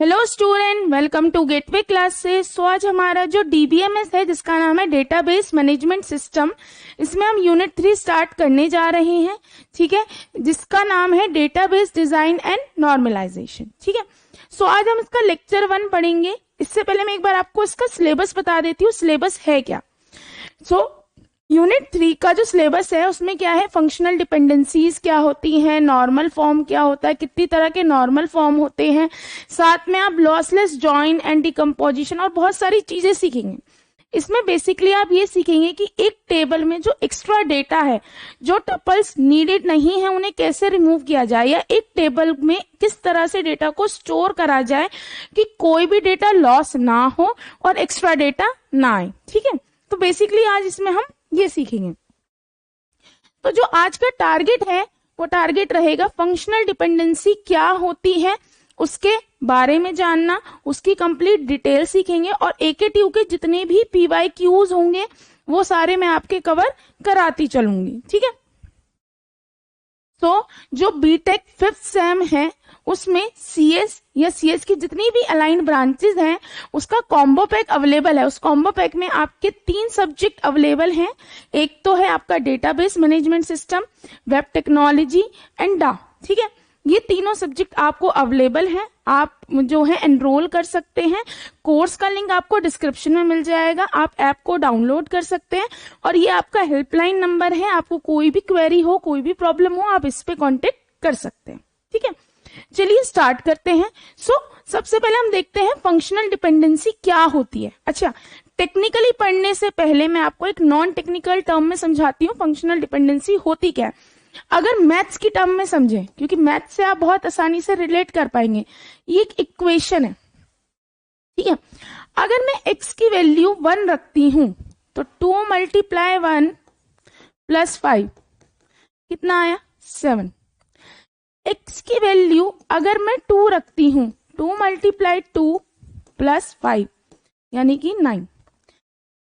Hello student, welcome to Gateway Classes. So आज हमारा जो डीबीएमएस है जिसका नाम है डेटाबेस मैनेजमेंट सिस्टम, इसमें हम यूनिट 3 स्टार्ट करने जा रहे हैं। ठीक है, जिसका नाम है डेटाबेस डिजाइन एंड नॉर्मलाइजेशन। ठीक है, सो आज हम इसका लेक्चर 1 पढ़ेंगे। इससे पहले मैं एक बार आपको इसका सिलेबस बता देती हूँ, सिलेबस है क्या। यूनिट 3 का जो सिलेबस है उसमें क्या है, फंक्शनल डिपेंडेंसीज क्या होती हैं, नॉर्मल फॉर्म क्या होता है, कितनी तरह के नॉर्मल फॉर्म होते हैं, साथ में आप लॉसलेस जॉइन एंड डिकम्पोजिशन और बहुत सारी चीजें सीखेंगे। इसमें बेसिकली आप ये सीखेंगे कि एक टेबल में जो एक्स्ट्रा डेटा है, जो टपल्स नीडेड नहीं है, उन्हें कैसे रिमूव किया जाए, या एक टेबल में किस तरह से डेटा को स्टोर करा जाए कि कोई भी डेटा लॉस ना हो और एक्स्ट्रा डेटा ना आए। ठीक है, तो बेसिकली आज इसमें हम ये सीखेंगे। तो जो आज का टारगेट है वो टारगेट रहेगा फंक्शनल डिपेंडेंसी क्या होती है उसके बारे में जानना, उसकी कंप्लीट डिटेल सीखेंगे और AKTU के जितने भी PYQs होंगे वो सारे मैं आपके कवर कराती चलूंगी। ठीक है, तो जो बीटेक 5th सेम है उसमें CS या CS की जितनी भी अलाइंड ब्रांचेस हैं उसका कॉम्बो पैक अवेलेबल है। उस कॉम्बो पैक में आपके 3 सब्जेक्ट अवेलेबल हैं। एक तो है आपका database management system, web technology and डा। ठीक है, ये तीनों सब्जेक्ट आपको अवेलेबल हैं। आप जो है एनरोल कर सकते हैं। कोर्स का लिंक आपको डिस्क्रिप्शन में मिल जाएगा, आप ऐप को डाउनलोड कर सकते हैं और ये आपका हेल्पलाइन नंबर है। आपको कोई भी क्वेरी हो, कोई भी प्रॉब्लम हो, आप इस पे कांटेक्ट कर सकते हैं। ठीक है, चलिए स्टार्ट करते हैं। सबसे पहले हम देखते हैं फंक्शनल डिपेंडेंसी क्या होती है। अच्छा, टेक्निकली पढ़ने से पहले मैं आपको एक नॉन टेक्निकल टर्म में समझाती हूँ फंक्शनल डिपेंडेंसी होती क्या है। अगर मैथ्स की टर्म में समझें, क्योंकि मैथ्स से आप बहुत आसानी से रिलेट कर पाएंगे। ये एक इक्वेशन है। ठीक है, अगर मैं x की वैल्यू 1 रखती हूं तो 2 × 1 + 5 कितना आया, 7। x की वैल्यू अगर मैं 2 रखती हूं, 2 × 2 + 5 यानी कि 9।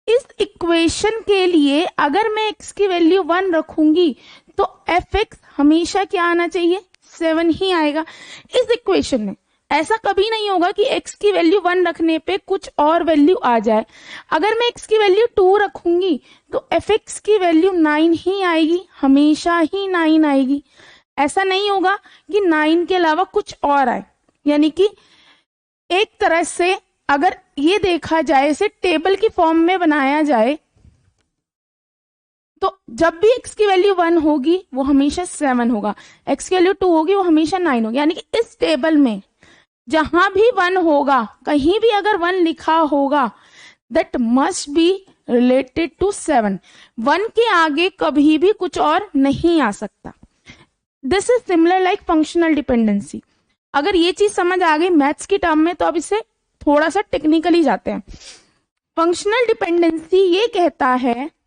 इस इक्वेशन के लिए अगर मैं x की वैल्यू 1 रखूंगी तो fx हमेशा क्या आना चाहिए, 7 ही आएगा। इस इक्वेशन में ऐसा कभी नहीं होगा कि x की वैल्यू 1 रखने पे कुछ और वैल्यू आ जाए। अगर मैं x की वैल्यू 2 रखूंगी तो fx की वैल्यू 9 ही आएगी, हमेशा ही 9 आएगी। ऐसा नहीं होगा कि 9 के अलावा कुछ और आए। यानी कि एक तरह से अगर ये देखा जाए, इसे टेबल की फॉर्म में बनाया जाए, तो जब भी x की वैल्यू 1 होगी वो हमेशा 7 होगा, x की वैल्यू 2 होगी वो हमेशा 9 होगी। यानी कि इस टेबल में जहां भी 1 होगा, कहीं भी अगर 1 लिखा होगा, that must be related to 7। 1 के आगे कभी भी कुछ और नहीं आ सकता। This is similar like functional dependency. अगर ये चीज समझ आ गई मैथ्स की टर्म में, तो अब इसे थोड़ा सा टेक्निकली जाते हैं। फंक्शनल डिपेंडेंसी ये कहता है,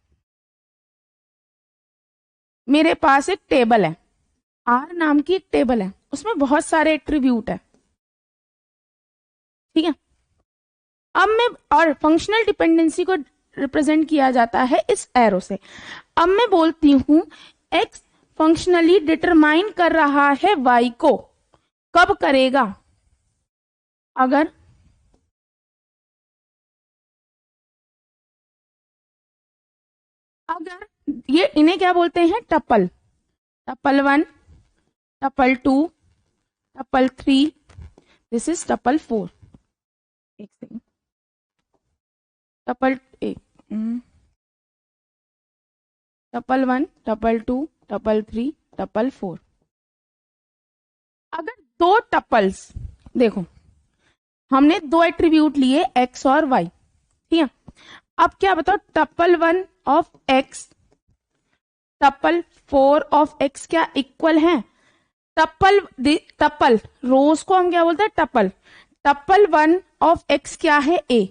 मेरे पास एक टेबल है, R नाम की एक टेबल है, उसमें बहुत सारे एट्रीब्यूट है। ठीक है, अब मैं, और फंक्शनल डिपेंडेंसी को रिप्रेजेंट किया जाता है इस एरो से। अब मैं बोलती हूं x फंक्शनली डिटरमाइन कर रहा है y को, कब करेगा, अगर ये, इन्हें क्या बोलते हैं, tuple. Tuple 1, tuple 2, tuple 3, this is tuple 4। एक second, tuple 1, tuple 2, tuple 3, tuple 4। अगर 2 टपल्स, देखो हमने 2 एट्रीब्यूट लिए x और y। ठीक है, अब क्या बताओ, tuple 1 of x, tuple 4 of x क्या इक्वल है। टपल रोज को हम क्या बोलते हैं, टपल। टपल 1 ऑफ x क्या है, a,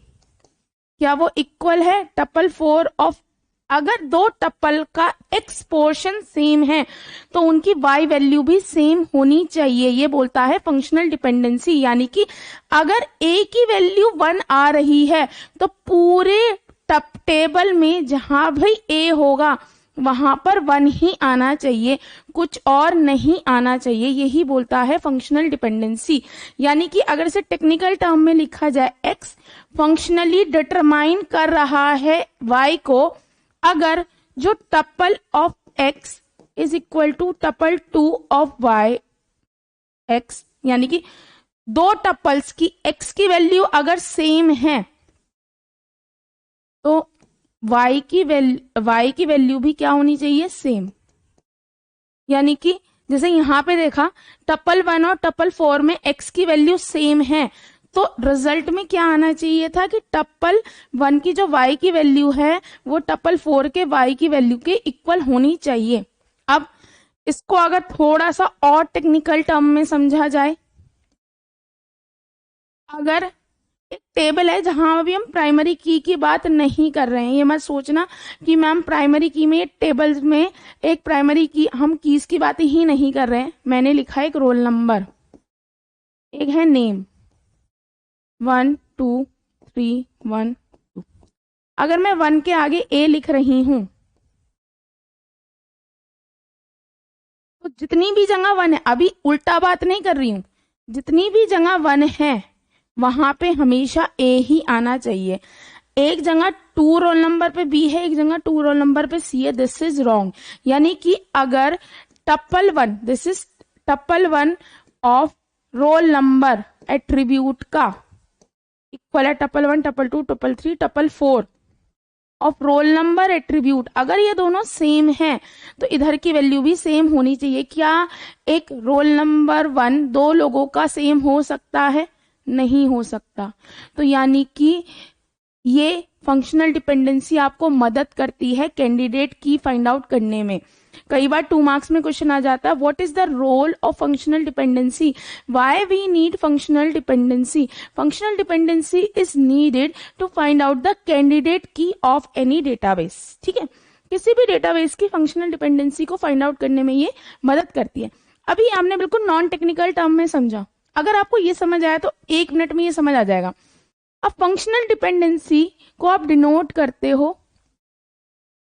क्या वो इक्वल है टपल 4 ऑफ। अगर 2 टपल का x पोर्शन सेम है तो उनकी y वैल्यू भी सेम होनी चाहिए। ये बोलता है फंक्शनल डिपेंडेंसी। यानी कि अगर a की वैल्यू 1 आ रही है तो पूरे टेबल में जहां भी a होगा वहां पर 1 ही आना चाहिए, कुछ और नहीं आना चाहिए। यही बोलता है फंक्शनल डिपेंडेंसी। यानी कि अगर इसे टेक्निकल टर्म में लिखा जाए, x फंक्शनली डिटरमाइन कर रहा है y को अगर जो tuple of x is equal to tuple 2 of y x, यानी कि दो टपल्स की x की वैल्यू अगर सेम है तो y की वैल्यू भी क्या होनी चाहिए, सेम। यानी कि जैसे यहां पे देखा टपल 1 और टपल 4 में x की वैल्यू सेम है, तो रिजल्ट में क्या आना चाहिए था कि टपल 1 की जो y की वैल्यू है वो टपल 4 के y की वैल्यू के इक्वल होनी चाहिए। अब इसको अगर थोड़ा सा और टेक्निकल टर्म में समझा जाए, अगर एक टेबल है जहां अभी हम प्राइमरी की बात नहीं कर रहे हैं, ये मत सोचना कि मैम प्राइमरी की में टेबल्स में एक प्राइमरी की हम कीज की बात ही नहीं कर रहे हैं। मैंने लिखा एक रोल नंबर, एक है नेम 1 2 3 1 2। अगर मैं 1 के आगे ए लिख रही हूं तो जितनी भी जगह 1 है, अभी उल्टा बात नहीं कर रही हूं, जितनी भी जगह 1 है वहां पे हमेशा ए ही आना चाहिए। एक जगह 2 रोल नंबर पे बी है, एक जगह 2 रोल नंबर पे सी है, दिस इज रॉन्ग। यानी कि अगर tuple 1, this is tuple 1 of roll number attribute का इक्वल है tuple 1 tuple 2 tuple 3 tuple 4 of roll number attribute, अगर ये दोनों सेम हैं तो इधर की वैल्यू भी सेम होनी चाहिए। क्या एक रोल नंबर 1 दो लोगों का सेम हो सकता है? नहीं हो सकता। तो यानी कि ये फंक्शनल डिपेंडेंसी आपको मदद करती है कैंडिडेट की फाइंड आउट करने में। कई बार 2 मार्क्स में क्वेश्चन आ जाता है, what is the role of functional dependency, why we need functional dependency. Functional dependency is needed to find out the candidate key of any database. ठीक है, किसी भी डेटाबेस की फंक्शनल डिपेंडेंसी को फाइंड आउट करने में ये मदद करती है। अभी आपने बिल्कुल नॉन टेक्निकल टर्म में समझा, अगर आपको ये समझ आया तो 1 मिनट में ये समझ आ जाएगा। अब फंक्शनल डिपेंडेंसी को आप डिनोट करते हो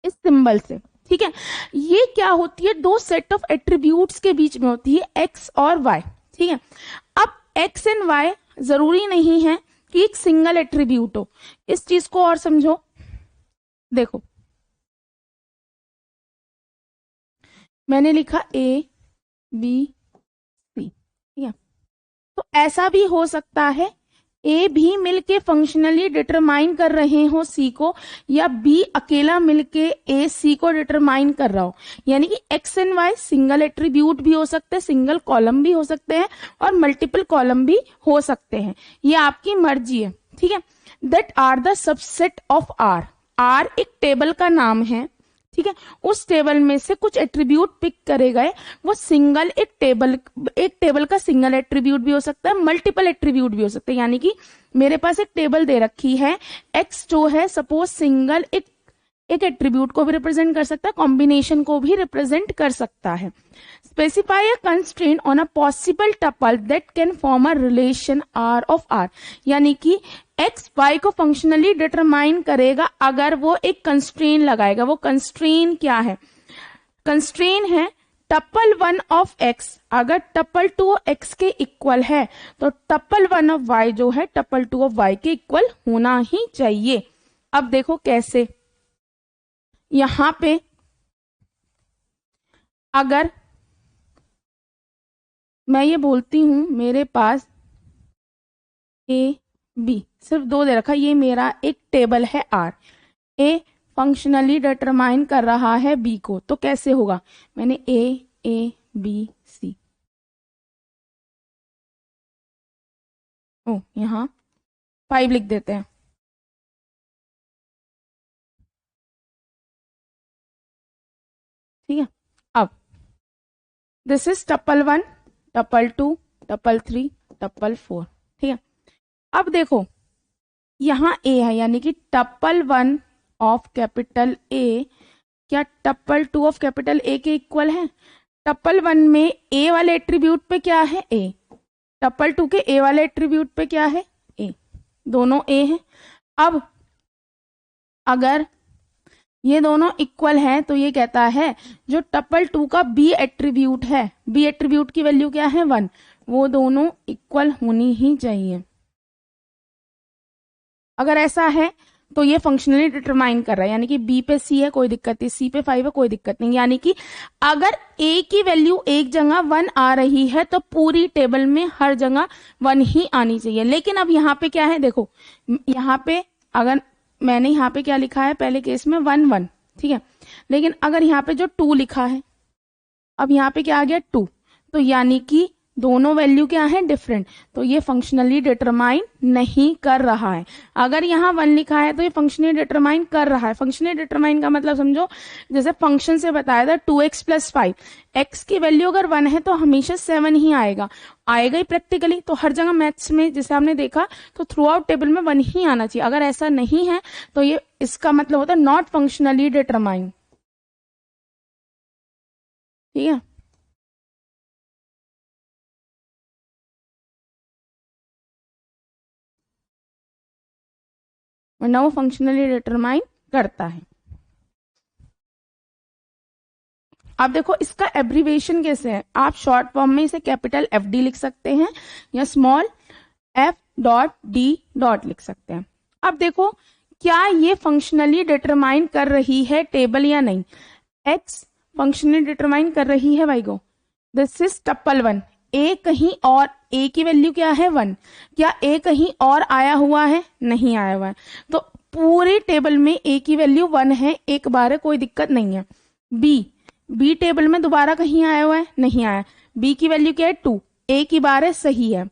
इस सिंबल से। ठीक है, ये क्या होती है, दो सेट ऑफ एट्रीब्यूट्स के बीच में होती है, एक्स और वाई। ठीक है, अब एक्स एंड वाई जरूरी नहीं है कि एक सिंगल एट्रीब्यूट हो। इस चीज को और समझो, देखो मैंने लिखा ए बी सी। ठीक है, तो ऐसा भी हो सकता है ए भी मिलके फंक्शनली डिटरमाइन कर रहे हो सी को, या बी अकेला मिलके ए सी को डिटरमाइन कर रहा हो। यानी कि X and Y single attribute भी हो सकते हैं, सिंगल कॉलम भी हो सकते हैं और मल्टीपल कॉलम भी हो सकते हैं, ये आपकी मर्जी है। ठीक है, that are the subset of R. R एक टेबल का नाम है। ठीक है, उस टेबल में से कुछ एट्रीब्यूट पिक करे गए, वो सिंगल एक टेबल का सिंगल एट्रीब्यूट भी हो सकता है, मल्टीपल एट्रीब्यूट भी हो सकते हैं। यानी कि मेरे पास एक टेबल दे रखी है, एक्स जो है सपोज सिंगल एक एट्रीब्यूट को भी रिप्रेजेंट कर सकता है, कॉम्बिनेशन को भी रिप्रेजेंट कर सकता है। Specify a constraint on a possible tuple that can form a relation R of R. यानी कि एक्स वाई को फंक्शनली डिटरमाइन करेगा अगर वो एक कंस्ट्रेन लगाएगा। वो कंस्ट्रेन क्या है? कंस्ट्रेन है टपल 1 ऑफ एक्स अगर टपल 2 एक्स के इक्वल है तो टपल 1 ऑफ वाई जो है टपल 2 ऑफ वाई के इक्वल होना ही चाहिए। अब देखो कैसे, यहां पे अगर मैं ये बोलती हूं मेरे पास ए बी, सिर्फ 2 दे रखा, ये मेरा एक टेबल है आर, ए फंक्शनली डिटरमाइन कर रहा है बी को, तो कैसे होगा? मैंने ए बी सी, ओ यहां 5 लिख देते हैं। ठीक है, अब this is tuple 1 tuple 2 tuple 3 tuple 4। ठीक है, अब देखो यहां ए है, यानी कि टपल 1 ऑफ कैपिटल ए क्या टपल 2 ऑफ कैपिटल ए के इक्वल है? टपल 1 में ए वाले एट्रीब्यूट पे क्या है? ए। टपल 2 के ए वाले एट्रीब्यूट पे क्या है? ए। दोनों ए हैं। अब अगर ये दोनों इक्वल है, तो ये कहता है जो टपल 2 का बी एट्रीब्यूट है, बी एट्रीब्यूट की वैल्यू क्या है 1, वो दोनों इक्वल होनी ही चाहिए। अगर ऐसा है तो ये फंक्शनली डिटरमाइन कर रहा है, यानी कि बी पे सी है कोई दिक्कत नहीं, सी पे 5 है कोई दिक्कत नहीं, यानी कि अगर ए की वैल्यू एक जगह 1 आ रही है तो पूरी टेबल में हर जगह 1 ही आनी चाहिए। लेकिन अब यहाँ पे क्या है, देखो यहाँ पे अगर मैंने यहाँ पे क्या लिखा है, पहले केस में 1 1, ठीक है, लेकिन अगर यहाँ पे जो 2 लिखा है, अब यहाँ पे क्या आ गया 2, तो यानी कि दोनों वैल्यू क्या है डिफरेंट, तो ये फंक्शनली डिटरमाइन नहीं कर रहा है। अगर यहाँ 1 लिखा है तो ये फंक्शनली डिटरमाइन कर रहा है। फंक्शनली डिटरमाइन का मतलब समझो, जैसे फंक्शन से बताया था 2x + 5, x की वैल्यू अगर 1 है तो हमेशा 7 ही आएगा, आएगा ही प्रैक्टिकली, तो हर जगह मैथ्स में जैसे हमने देखा तो थ्रू आउट टेबल में 1 ही आना चाहिए। अगर ऐसा नहीं है तो ये इसका मतलब होता है नॉट फंक्शनली डिटरमाइन, ठीक है। वरना वो फंक्शनली डिटरमाइन करता है। अब देखो इसका एब्रीवेशन कैसे है, आप शॉर्ट फॉर्म में इसे कैपिटल FD लिख सकते हैं या स्मॉल f.d. लिख सकते हैं। अब देखो क्या ये फंक्शनली डिटरमाइन कर रही है टेबल या नहीं, x फंक्शनली डिटरमाइन कर रही है वाई को, दिस इज टपल 1, ए कहीं और, ए की वैल्यू क्या है 1, क्या ए कहीं और आया हुआ है, नहीं आया हुआ है, तो पूरी टेबल में ए की वैल्यू 1 है, एक बार है कोई दिक्कत नहीं है। बी टेबल में दोबारा कहीं आया हुआ है, नहीं आया, बी की वैल्यू क्या है 2, ए की बार है सही है।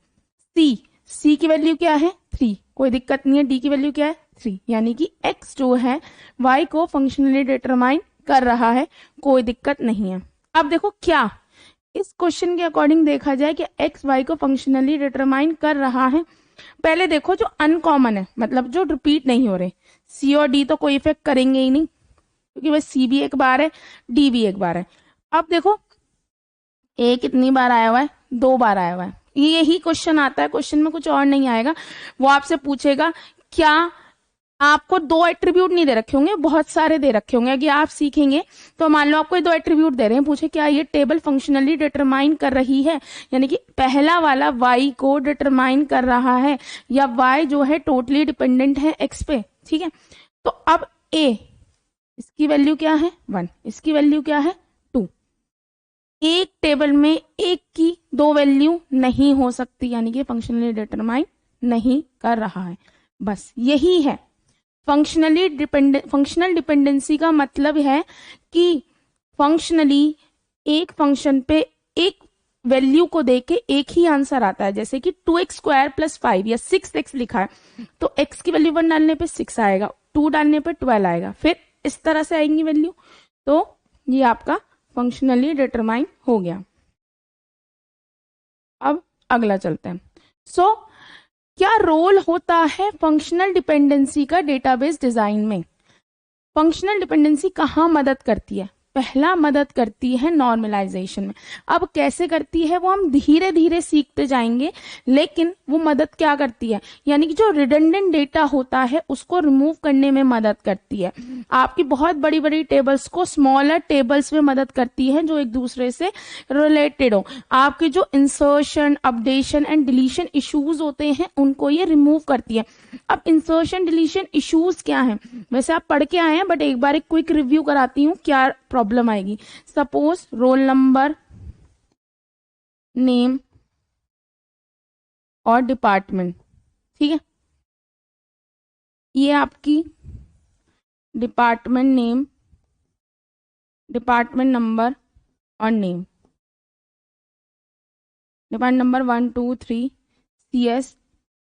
सी की वैल्यू क्या है 3, कोई दिक्कत नहीं है, डी की वैल्यू क्या है 3, यानी कि x जो है y को फंक्शनली डिटरमाइन कर रहा है, कोई दिक्कत नहीं है। अब देखो क्या इस क्वेश्चन के अकॉर्डिंग देखा जाए कि x y को फंक्शनली डिटरमाइन कर रहा है, पहले देखो जो अनकॉमन है, मतलब जो रिपीट नहीं हो रहे, सी और डी तो कोई इफेक्ट करेंगे ही नहीं, क्योंकि बस सी भी एक बार है डी भी एक बार है। अब देखो ए कितनी बार आया हुआ है, 2 बार आया हुआ है, यही क्वेश्चन आता है, क्वेश्चन में कुछ और नहीं आएगा। वो आपसे पूछेगा क्या आपको 2 एट्रीब्यूट नहीं दे रखे होंगे, बहुत सारे दे रखे होंगे, अगर आप सीखेंगे तो मान लो आपको 2 एट्रीब्यूट दे रहे हैं, पूछे क्या ये टेबल फंक्शनली डिटरमाइन कर रही है, यानी कि पहला वाला y को डिटरमाइन कर रहा है, या y जो है टोटली डिपेंडेंट है x पे, ठीक है। तो अब a इसकी वैल्यू क्या है 1, इसकी वैल्यू क्या है 2, एक टेबल में एक की 2 वैल्यू नहीं हो सकती, यानी कि फंक्शनली डिटरमाइन नहीं कर रहा है, बस यही है। फंक्शनल डिपेंडेंसी का मतलब है कि फंक्शनली एक फंक्शन पे एक वैल्यू को देख के एक ही आंसर आता है, जैसे कि 2x² + 5 या 6x लिखा है तो x की वैल्यू 1 डालने पे 6 आएगा, 2 डालने पे 12 आएगा, फिर इस तरह से आएंगी वैल्यू, तो ये आपका फंक्शनली डिटरमाइन हो गया। अब अगला चलते हैं। क्या रोल होता है फंक्शनल डिपेंडेंसी का डेटाबेस डिजाइन में, फंक्शनल डिपेंडेंसी कहाँ मदद करती है, पहला मदद करती है नॉर्मलाइजेशन में। अब कैसे करती है वो हम धीरे धीरे सीखते जाएंगे, लेकिन वो मदद क्या करती है, यानी कि जो रिडंडेंट डेटा होता है उसको रिमूव करने में मदद करती है। आपकी बहुत बड़ी बड़ी टेबल्स को स्मॉलर टेबल्स में मदद करती है जो एक दूसरे से रिलेटेड हो। आपके जो insertion, updation and deletion issues होते हैं उनको ये रिमूव करती है। अब इंसर्शन डिलीशन इश्यूज क्या है, वैसे आप पढ़ के आए हैं, बट एक बार एक क्विक रिव्यू कराती हूँ क्या प्रॉब्लम आएगी। सपोज रोल नंबर, नेम और डिपार्टमेंट, ठीक है, ये आपकी डिपार्टमेंट नेम, डिपार्टमेंट नंबर और name, department number 1 2 3 CS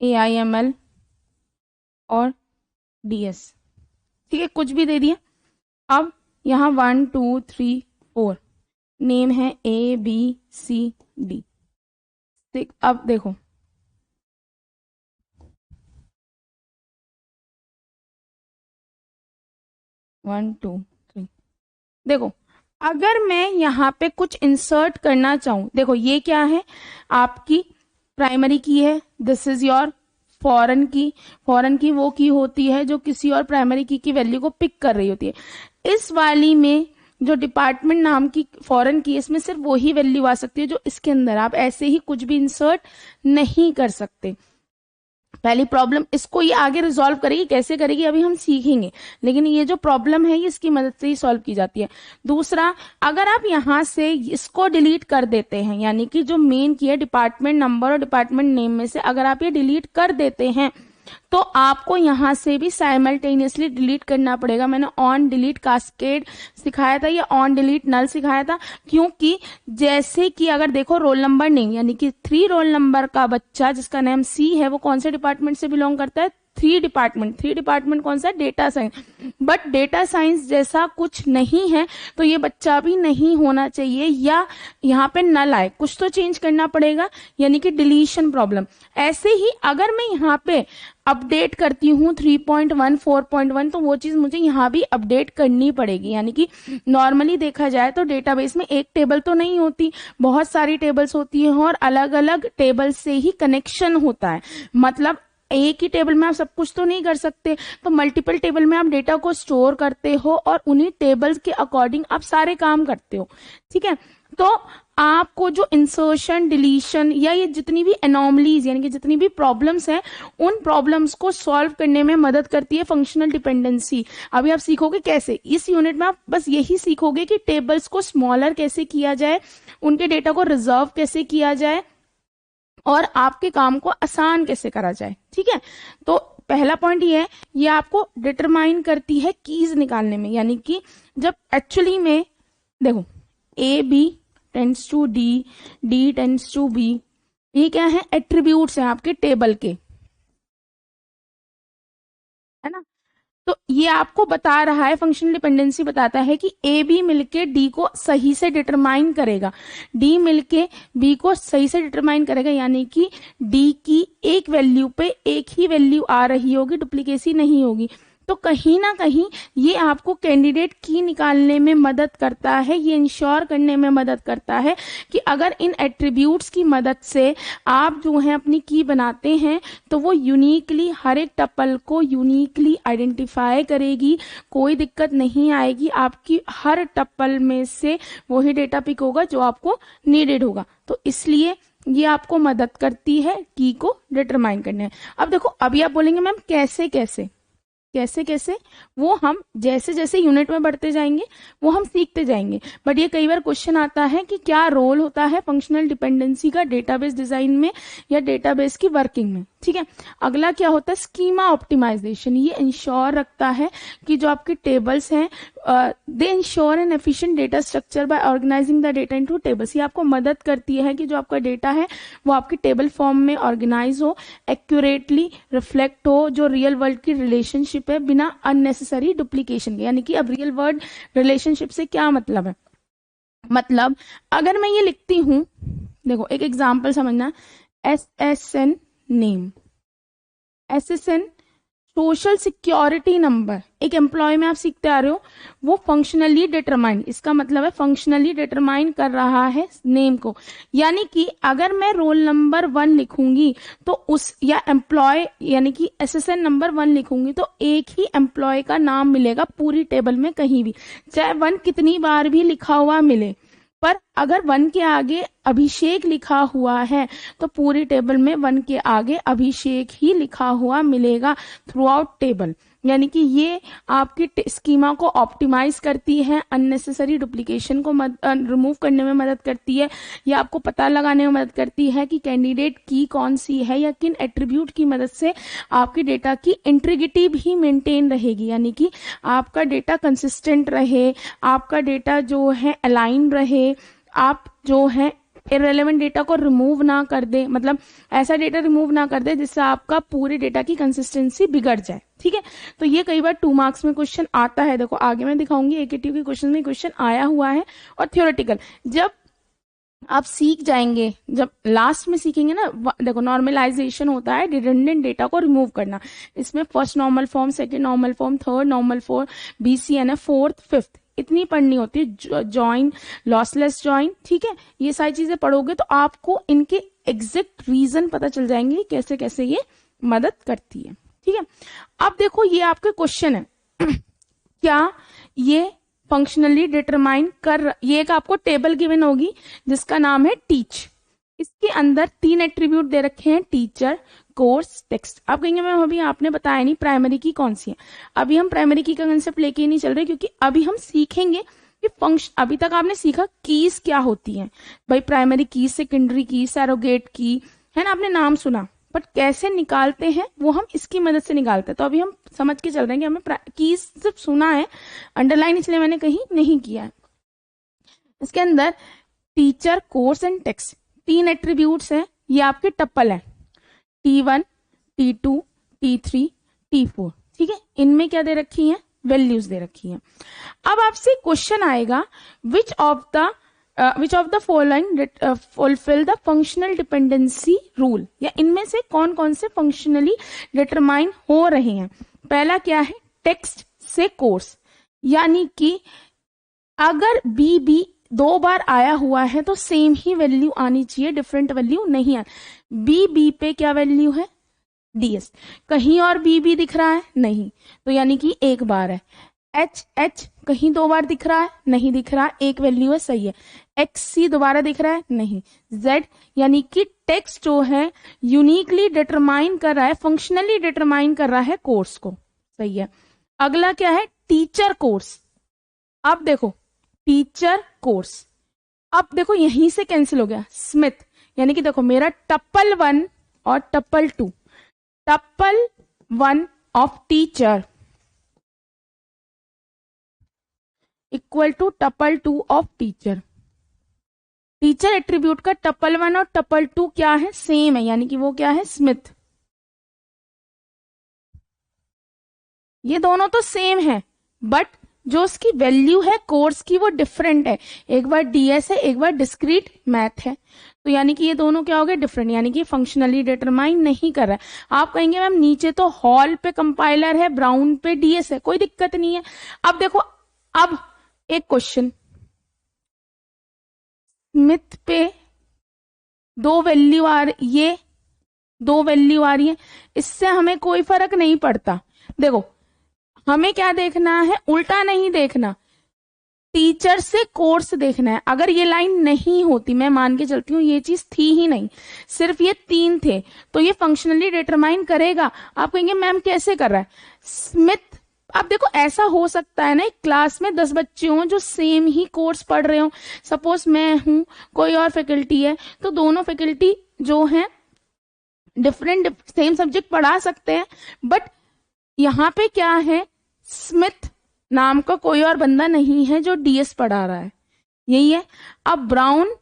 AIML और DS, ठीक है, कुछ भी दे दिया। अब यहाँ 1 2 3 4 नेम है ABCD। अब देखो वन टू थ्री, देखो अगर मैं यहाँ पे कुछ इंसर्ट करना चाहूं, देखो ये क्या है आपकी प्राइमरी की है, दिस इज योर फॉरेन की वो की होती है जो किसी और प्राइमरी की वैल्यू को पिक कर रही होती है। इस वाली में जो डिपार्टमेंट नाम की फॉरेन की, इसमें सिर्फ वही वैल्यू आ सकती है जो इसके अंदर, आप ऐसे ही कुछ भी इंसर्ट नहीं कर सकते। पहली प्रॉब्लम, इसको ये आगे रिजॉल्व करेगी, कैसे करेगी अभी हम सीखेंगे, लेकिन ये जो प्रॉब्लम है ये इसकी मदद से ही सॉल्व की जाती है। दूसरा, अगर आप यहां से इसको डिलीट कर देते हैं, यानी कि जो मेन की है डिपार्टमेंट नंबर और डिपार्टमेंट नेम में से अगर आप ये डिलीट कर देते हैं तो आपको यहां से भी साइमल्टेनियसली डिलीट करना पड़ेगा। मैंने ऑन डिलीट कास्केड सिखाया था या ऑन डिलीट नल सिखाया था, क्योंकि जैसे कि अगर देखो रोल नंबर नेम, यानी कि 3 रोल नंबर का बच्चा जिसका नेम सी है, वो कौन से डिपार्टमेंट से बिलोंग करता है? 3 डिपार्टमेंट कौन सा? Data science. But data science जैसा कुछ नहीं है तो ये बच्चा भी नहीं होना चाहिए, या यहाँ पे नल आए, कुछ तो चेंज करना पड़ेगा, यानी कि डिलीशन प्रॉब्लम। ऐसे ही अगर मैं यहाँ पे अपडेट करती हूँ 3.1 4.1 तो वो चीज मुझे यहाँ भी अपडेट करनी पड़ेगी। यानी कि नॉर्मली देखा जाए तो डेटाबेस में एक टेबल तो नहीं होती, बहुत सारी टेबल्स होती हैं और अलग अलग टेबल से ही कनेक्शन होता है। मतलब एक ही टेबल में आप सब कुछ तो नहीं कर सकते, तो मल्टीपल टेबल में आप डेटा को स्टोर करते हो और उन्हीं टेबल्स के अकॉर्डिंग आप सारे काम करते हो। ठीक है, तो आपको जो इंसर्शन, डिलीशन या ये जितनी भी एनॉमलीज यानी कि जितनी भी प्रॉब्लम्स हैं, उन प्रॉब्लम्स को सॉल्व करने में मदद करती है फंक्शनल डिपेंडेंसी। अभी आप सीखोगे कैसे, इस यूनिट में आप बस यही सीखोगे कि टेबल्स को स्मॉलर कैसे किया जाए, उनके डेटा को रिजर्व कैसे किया जाए और आपके काम को आसान कैसे करा जाए। ठीक है, तो पहला पॉइंट ये है, ये आपको डिटरमाइन करती है कीज निकालने में। यानी कि जब एक्चुअली में देखो A B tends to D, D tends to B, ये क्या है? एट्रीब्यूट्स हैं आपके टेबल के, है ना। तो ये आपको बता रहा है, फंक्शनल डिपेंडेंसी बताता है कि ए बी मिलके डी को सही से डिटरमाइन करेगा, डी मिलके बी को सही से डिटरमाइन करेगा, यानी कि डी की एक वैल्यू पे एक ही वैल्यू आ रही होगी, डुप्लीकेसी नहीं होगी। तो कहीं ना कहीं ये आपको कैंडिडेट की निकालने में मदद करता है, ये इंश्योर करने में मदद करता है कि अगर इन एट्रीब्यूट्स की मदद से आप जो है अपनी की बनाते हैं तो वो यूनिकली हर एक टपल को यूनिकली आइडेंटिफाई करेगी, कोई दिक्कत नहीं आएगी, आपकी हर टपल में से वही डेटा पिक होगा जो आपको नीडेड होगा। तो इसलिए ये आपको मदद करती है की को डिटरमाइन करने में। अब देखो, अभी आप बोलेंगे मैम कैसे कैसे कैसे कैसे, वो हम जैसे जैसे यूनिट में बढ़ते जाएंगे वो हम सीखते जाएंगे। बट ये कई बार क्वेश्चन आता है कि क्या रोल होता है फंक्शनल डिपेंडेंसी का डेटाबेस डिजाइन में या डेटाबेस की वर्किंग में। ठीक है, अगला क्या होता है? Schema optimisation. ये इंश्योर रखता है कि जो आपके टेबल्स हैं, they ensure an efficient data structure by organizing the data into tables. ये आपको मदद करती है कि जो आपका डेटा है वो आपके टेबल फॉर्म में ऑर्गेनाइज हो, एक्यूरेटली रिफ्लेक्ट हो जो रियल वर्ल्ड की रिलेशनशिप है, बिना अननेसेसरी डुप्लीकेशन के। यानी कि अब रियल वर्ल्ड रिलेशनशिप से क्या मतलब है? मतलब अगर मैं ये लिखती हूं, देखो एक एग्जांपल समझना, SSN name, SSN social security number, एक एम्प्लॉय में आप सीखते आ रहे हो, वो फंक्शनली डिटरमाइन, इसका मतलब है फंक्शनली डिटरमाइन कर रहा है नेम को। यानी कि अगर मैं रोल नंबर 1 लिखूंगी तो उस, या एम्प्लॉय यानी कि SSN नंबर 1 लिखूंगी तो एक ही एम्प्लॉय का नाम मिलेगा पूरी टेबल में कहीं भी, चाहे 1 कितनी बार भी लिखा हुआ मिले। पर अगर 1 के आगे अभिषेक लिखा हुआ है तो पूरी टेबल में 1 के आगे अभिषेक ही लिखा हुआ मिलेगा थ्रू आउट टेबल। यानी कि ये आपकी स्कीमा को ऑप्टिमाइज करती है, अननेसेसरी डुप्लीकेशन को रिमूव करने में मदद करती है, या आपको पता लगाने में मदद करती है कि कैंडिडेट की कौन सी है या किन एट्रीब्यूट की मदद से आपकी डेटा की इंटीग्रिटी भी मेंटेन रहेगी। यानी कि आपका डेटा कंसिस्टेंट रहे, आपका डेटा जो है अलाइन रहे, आप जो है इररेलेवेंट डेटा को रिमूव ना कर दे, मतलब ऐसा डेटा रिमूव ना कर दे जिससे आपका पूरे डेटा की कंसिस्टेंसी बिगड़ जाए। ठीक है, तो ये कई बार 2 मार्क्स में क्वेश्चन आता है। देखो आगे मैं दिखाऊंगी, AKTU के क्वेश्चन में क्वेश्चन आया हुआ है। और थ्योरेटिकल जब आप सीख जाएंगे, जब लास्ट में सीखेंगे ना, देखो नॉर्मलाइजेशन होता है रिडंडेंट डेटा को रिमूव करना। इसमें first normal form, second normal form, third normal form, BCNF, fourth, fifth, इतनी पढ़नी होती है। जॉइन, लॉसलेस जॉइन, ठीक है, ये सारी चीजें पढ़ोगे तो आपको इनके एग्जैक्ट रीजन पता चल जाएंगे कैसे कैसे ये मदद करती है। ठीक है, अब देखो ये आपके क्वेश्चन है क्या ये फंक्शनली डिटरमाइन कर, ये एक आपको टेबल गिवन होगी जिसका नाम है टीच। इसके अंदर 3 एट्रीब्यूट दे रखे हैं, टीचर, कोर्स, टेक्स्ट। आप कहेंगे मैम अभी आपने बताया नहीं प्राइमरी की कौन सी है। अभी हम प्राइमरी की का कंसेप्ट लेके ही नहीं चल रहे, क्योंकि अभी हम सीखेंगे कि फंक्शन, अभी तक आपने सीखा कीज क्या होती हैं भाई, प्राइमरी की, सेकेंडरी की, सैरोगेट की, है ना, आपने नाम सुना, बट कैसे निकालते हैं वो हम इसकी मदद से निकालते हैं। तो अभी हम समझ के चल रहे हैं कि हमें कीज सिर्फ सुना है, अंडरलाइन इसलिए मैंने कहीं नहीं किया है। इसके अंदर teacher, course and text 3 attributes हैं, ये आपके टप्पल है, T1, T2, T3, T4। ठीक है, इनमें क्या दे रखी है, वैल्यूज दे रखी है। अब आपसे क्वेश्चन आएगा which of the following fulfil the functional dependency rule, या इनमें से कौन कौन से फंक्शनली डिटरमाइन हो रहे हैं। पहला क्या है, टेक्स्ट से कोर्स, यानी कि अगर बी 2 बार आया हुआ है तो सेम ही वैल्यू आनी चाहिए, डिफरेंट वैल्यू नहीं है। बी पे क्या वैल्यू है, ds, कहीं और बी दिख रहा है नहीं, तो यानी कि 1 बार है। एच कहीं 2 बार दिख रहा है नहीं दिख रहा, 1 वैल्यू है, सही है। XC दोबारा दिख रहा है नहीं। Z यानी कि टेक्स्ट जो है यूनिकली डिटरमाइन कर रहा है, फंक्शनली डिटरमाइन कर रहा है कोर्स को, सही है। अगला क्या है, टीचर कोर्स। अब देखो टीचर कोर्स, अब देखो यहीं से कैंसिल हो गया, स्मिथ, यानी कि देखो मेरा टप्पल 1 और tuple 2, tuple 1 of teacher equal to tuple 2 of teacher. Teacher attribute का टप्पल 1 और टप्पल 2 क्या है, सेम है, यानी कि वो क्या है, स्मिथ। ये दोनों तो सेम है, बट जो उसकी वैल्यू है कोर्स की वो डिफरेंट है, एक बार डीएस है, एक बार डिस्क्रीट मैथ है, तो यानी कि ये दोनों क्या हो गए, डिफरेंट, यानी कि फंक्शनली डिटरमाइन नहीं कर रहा है। आप कहेंगे मैम नीचे तो हॉल पे कंपाइलर है, ब्राउन पे डीएस है, कोई दिक्कत नहीं है। अब देखो, अब एक क्वेश्चन, स्मिथ पे 2 वैल्यू आ रही, ये 2 वैल्यू आ रही है, इससे हमें कोई फर्क नहीं पड़ता। देखो हमें क्या देखना है, उल्टा नहीं देखना, टीचर से कोर्स देखना है। अगर ये लाइन नहीं होती, मैं मान के चलती हूँ ये चीज थी ही नहीं, सिर्फ ये 3 थे, तो ये फंक्शनली डिटरमाइन करेगा। आप कहेंगे मैम कैसे कर रहा है, स्मिथ। अब देखो ऐसा हो सकता है ना, एक क्लास में 10 बच्चे हों जो सेम ही कोर्स पढ़ रहे हो, सपोज मैं हूं, कोई और फैकल्टी है, तो दोनों फैकल्टी जो हैं डिफरेंट सेम सब्जेक्ट पढ़ा सकते हैं, बट यहाँ पे क्या है, स्मिथ नाम का कोई और बंदा नहीं है जो डीएस पढ़ा रहा है, यही है। अब ब्राउन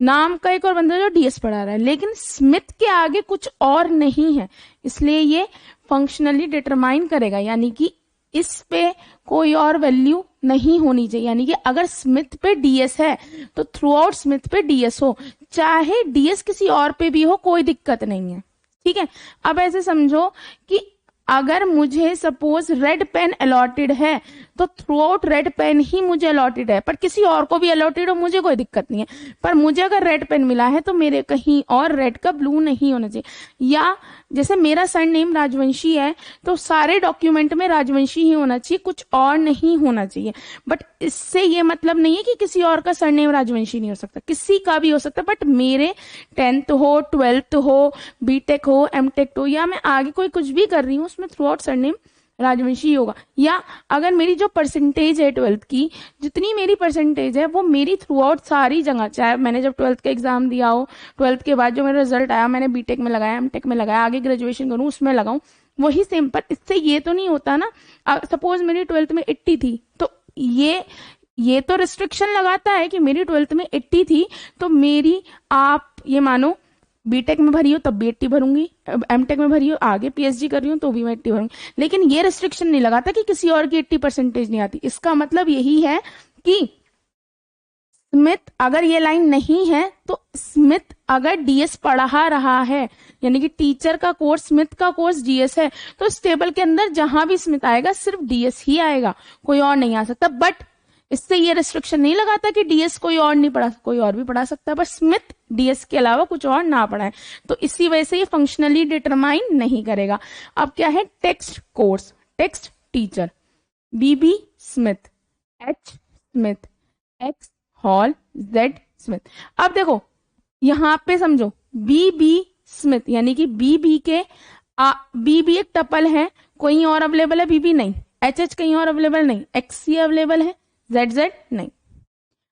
नाम का एक और बंदा जो डीएस पढ़ा रहा है, लेकिन स्मिथ के आगे कुछ और नहीं है, इसलिए ये फंक्शनली डिटरमाइन करेगा, यानी कि इस पे कोई और वैल्यू नहीं होनी चाहिए। यानी कि अगर स्मिथ पे डीएस है तो थ्रू आउट स्मिथ पे डीएस हो, चाहे डीएस किसी और पे भी हो, कोई दिक्कत नहीं है। ठीक है, अब ऐसे समझो कि अगर मुझे सपोज रेड पेन अलॉटेड है तो थ्रू आउट रेड पेन ही मुझे अलॉटेड है, पर किसी और को भी अलॉटेड हो मुझे कोई दिक्कत नहीं है, पर मुझे अगर रेड पेन मिला है तो मेरे कहीं और रेड का ब्लू नहीं होना चाहिए। या जैसे मेरा सरनेम राजवंशी है तो सारे डॉक्यूमेंट में राजवंशी ही होना चाहिए, कुछ और नहीं होना चाहिए। बट इससे ये मतलब नहीं है कि किसी और का सरनेम राजवंशी नहीं हो सकता, किसी का भी हो सकता, बट मेरे 10th हो, 12th हो, बीटेक हो, एमटेक हो, या मैं आगे कोई कुछ भी कर रही हूँ उसमें थ्रू आउट सरनेम राजवंशी होगा। या अगर मेरी जो परसेंटेज है 12th की, जितनी मेरी परसेंटेज है वो मेरी थ्रू आउट सारी जगह, चाहे मैंने जब 12th का एग्जाम दिया हो, 12th के बाद जो मेरा रिजल्ट आया मैंने बीटेक में लगाया, एमटेक में लगाया, आगे ग्रेजुएशन करूं उसमें लगाऊं, वही सेम। पर इससे ये तो नहीं होता ना, सपोज मेरी 12th में 80 थी, तो ये तो रिस्ट्रिक्शन लगाता है कि मेरी 12th में 80 थी, तो मेरी, आप ये मानो बीटेक में भरी हो तब भी 80 भरूंगी, एमटेक में भरी हो, आगे पीएचडी कर रही हूँ तो भी मैं 80 भरूंगी। लेकिन ये रिस्ट्रिक्शन नहीं लगाता कि किसी और की 80% नहीं आती। इसका मतलब यही है कि स्मिथ, अगर ये लाइन नहीं है तो स्मिथ अगर डीएस पढ़ा रहा है, यानी कि टीचर का कोर्स, स्मिथ का कोर्स डीएस है, तो इस टेबल के अंदर जहां भी स्मिथ आएगा सिर्फ डीएस ही आएगा, कोई और नहीं आ सकता। बट इससे ये रिस्ट्रिक्शन नहीं लगाता कि डीएस कोई और नहीं पढ़ा, कोई और भी पढ़ा सकता है, बट स्मिथ डीएस के अलावा कुछ और ना पढ़ाए, तो इसी वजह से ये फंक्शनली डिटरमाइन नहीं करेगा। अब क्या है, text course, text teacher, BB Smith, H Smith, X Hall, Z Smith. अब देखो यहां पे समझो, बीबी स्मिथ यानी कि बीबी के बीबी एक टपल है, कोई और अवेलेबल है बीबी नहीं, एच एच कहीं और अवेलेबल नहीं, एक्स सी अवेलेबल है, जेड जेड नहीं।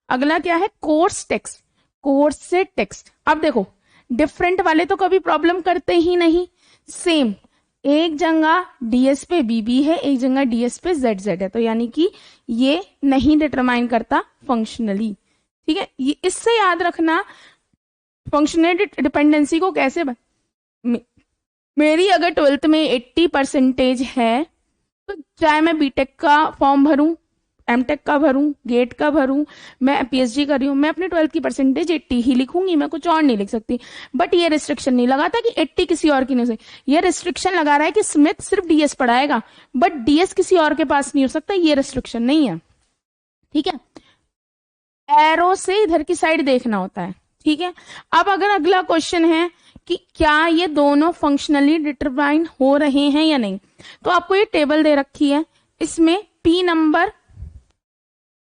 अगला क्या है, कोर्स टेक्स्ट, कोर्स से टेक्स्ट। अब देखो डिफरेंट वाले तो कभी प्रॉब्लम करते ही नहीं, सेम एक जगह डीएस पे बीबी है, एक जगह डीएस पे जेड जेड है, तो यानी कि ये नहीं डिटरमाइन करता फंक्शनली। ठीक है, ये इससे याद रखना फंक्शनल डिपेंडेंसी को कैसे मेरी अगर 12th में 80% है, तो चाहे मैं बीटेक का फॉर्म भरूं, एमटेक का भरूं, गेट का भरूं, मैं पीएचडी कर रही हूं, मैं अपनी 12th की परसेंटेज 80 ही लिखूंगी, मैं कुछ और नहीं लिख सकती। बट ये रिस्ट्रिक्शन नहीं लगाता कि 80 किसी और की नहीं हो सकती, ये रिस्ट्रिक्शन लगा रहा है कि स्मिथ सिर्फ डीएस पढ़ाएगा, बट डीएस किसी और के पास नहीं हो सकता, ये रिस्ट्रिक्शन नहीं है। ठीक है, एरो से इधर की साइड देखना होता है। ठीक है, अब अगर अगला क्वेश्चन है कि क्या ये दोनों फंक्शनली डिटरमाइन हो रहे हैं या नहीं, तो आपको ये टेबल दे रखी है, इसमें पी नंबर,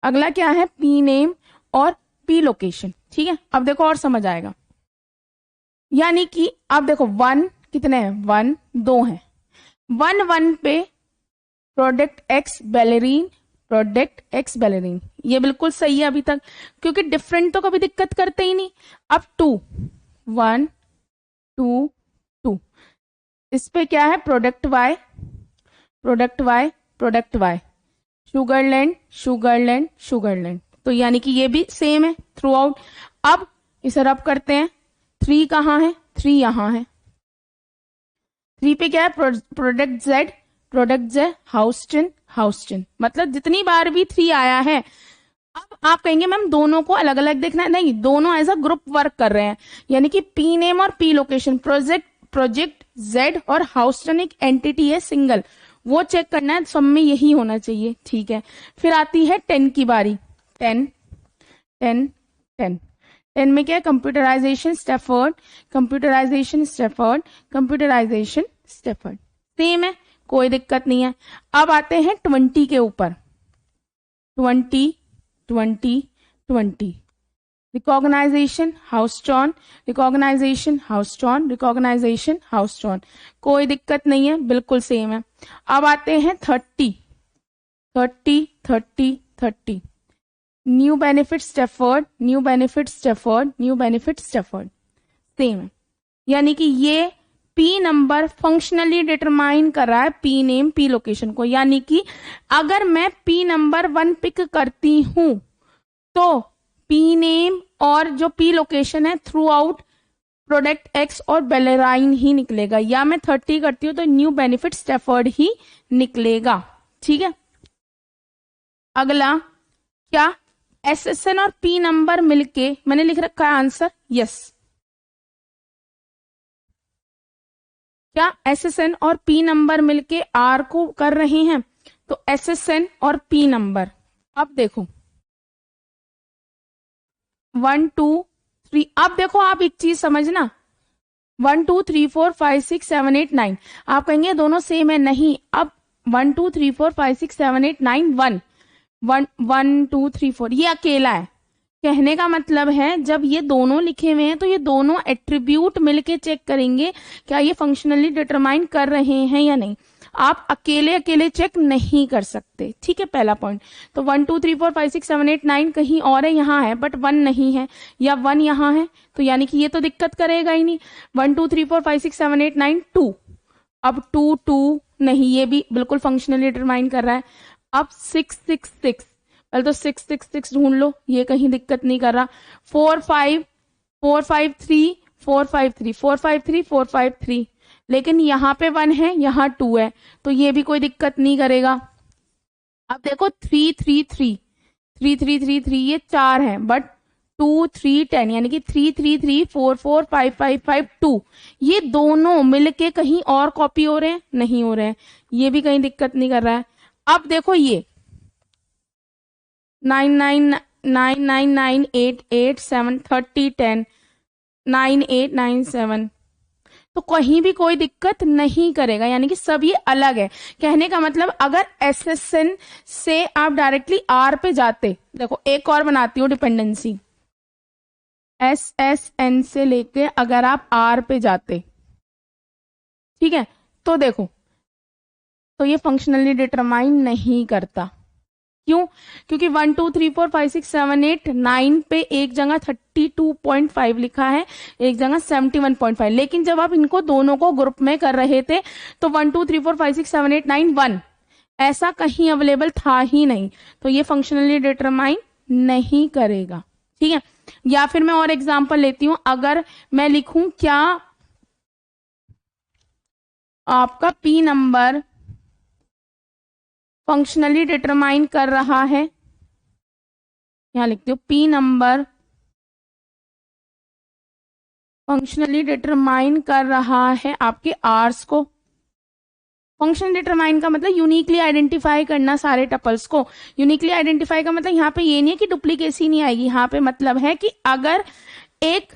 अगला क्या है पी नेम और पी लोकेशन। ठीक है, अब देखो और समझ आएगा, यानी कि अब देखो 1 कितने हैं, 1 2 हैं, 1 1 पे प्रोडक्ट एक्स बैलेरीन, प्रोडक्ट एक्स बैलेरीन, ये बिल्कुल सही है अभी तक, क्योंकि डिफरेंट तो कभी दिक्कत करते ही नहीं। अब 2 1 2 2, इस पे क्या है product Y, product Y, product Y, Sugar Land Sugar Land Sugar Land, तो यानी कि ये भी सेम है थ्रू आउट। अब इसे रब करते हैं, 3 कहाँ है, 3 यहां है, 3 पे क्या है product Z, product Z, Houston Houston, मतलब जितनी बार भी 3 आया है। अब आप कहेंगे मैम दोनों को अलग अलग देखना है, नहीं, दोनों एज अ ग्रुप वर्क कर रहे हैं, यानी कि पी नेम और पी लोकेशन, प्रोजेक्ट जेड और हाउस्टन एक एंटिटी है सिंगल, वो चेक करना है, सब में यही होना चाहिए। ठीक है, फिर आती है 10 की बारी, 10 10 10 10 में क्या है computerization Stafford, computerization Stafford, computerization Stafford, same है, कोई दिक्कत नहीं है। अब आते हैं 20 के ऊपर, 20 20 20, recognization Houston, recognization Houston, recognization Houston, कोई दिक्कत नहीं है, बिल्कुल सेम है। अब आते हैं 30 30 30 30, new benefit Stafford, new benefit Stafford, new benefit Stafford, same है, यानी कि ये पी नंबर फंक्शनली डिटरमाइन कर रहा है पी नेम पी लोकेशन को, यानी कि अगर मैं पी नंबर 1 पिक करती हूं तो पी नेम और जो पी लोकेशन है थ्रू आउट प्रोडक्ट एक्स और बेलेराइन ही निकलेगा, या मैं 30 करती हूं तो न्यू बेनिफिट स्टेफर्ड ही निकलेगा। ठीक है, अगला क्या एसएसएन और पी नंबर मिलके, मैंने लिख रखा है आंसर यस, क्या एसएसएन और पी नंबर मिलके आर को कर रहे हैं, तो एसएसएन और पी नंबर, अब देखो 1 2 3, अब देखो आप एक चीज समझना, 1 2 3 4 5 6 7 8 9, आप कहेंगे दोनों सेम है, नहीं, अब 1 2 3 4 5 6 7 8 9 1 1 1 2 3 4 ये अकेला है, कहने का मतलब है जब ये दोनों लिखे हुए हैं तो ये दोनों एट्रीब्यूट मिलके चेक करेंगे क्या ये फंक्शनली डिटरमाइन कर रहे हैं या नहीं, आप अकेले अकेले चेक नहीं कर सकते। ठीक है, पहला पॉइंट, तो 1 2 3 4 5 6 7 8 9 कहीं और है, यहाँ है बट 1 नहीं है, या 1 यहाँ है, तो यानी कि ये तो दिक्कत करेगा ही नहीं। 1 2 3 4 5 6 7 8 9 2, अब 2 2 नहीं, ये भी बिल्कुल फंक्शनली डिटरमाइन कर रहा है। अब 6 6 6, पहले तो 6 6 6 ढूंढ लो, ये कहीं दिक्कत नहीं कर रहा। 4 5 4 5 3 4 5 3 4 5 3 4 5 3, लेकिन यहाँ पे 1 है, यहाँ 2 है, तो ये भी कोई दिक्कत नहीं करेगा। अब देखो 3 3 3 3 3 3 3, ये 4 है बट 2 3 10, यानी कि 3 3 3 4 4 5 5 5 2, ये दोनों मिलके कहीं और कॉपी हो रहे हैं, नहीं हो रहे हैं, ये भी कहीं दिक्कत नहीं कर रहा है। अब देखो ये 99998873010 9897। तो कहीं भी कोई दिक्कत नहीं करेगा, यानी कि सब ये अलग है। कहने का मतलब अगर SSN से आप डायरेक्टली R पे जाते, देखो एक और बनाती हूँ डिपेंडेंसी, SSN से लेके अगर आप R पे जाते, ठीक है, तो देखो, तो ये फंक्शनली डिटरमाइन नहीं करता। क्यों? क्योंकि 1 2 3 4 5 6 7 8 9 पे एक जगह 32.5 लिखा है, एक जगह 71.5, लेकिन जब आप इनको दोनों को ग्रुप में कर रहे थे तो 1 2 3 4 5 6 7 8 9 1 ऐसा कहीं अवेलेबल था ही नहीं, तो ये फंक्शनली डिटरमाइन नहीं करेगा। ठीक है, या फिर मैं और एग्जांपल लेती हूं, अगर मैं लिखूं क्या आपका P नंबर फंक्शनली डिटरमाइन कर रहा है, यहां लिखती हूँ P नंबर फंक्शनली डिटरमाइन कर रहा है आपके आर्स को। फंक्शन डिटरमाइन का मतलब यूनिकली आइडेंटिफाई करना सारे टपल्स को। यूनिकली आइडेंटिफाई का मतलब यहाँ पे ये नहीं है कि डुप्लीकेसी नहीं आएगी, यहाँ पे मतलब है कि अगर एक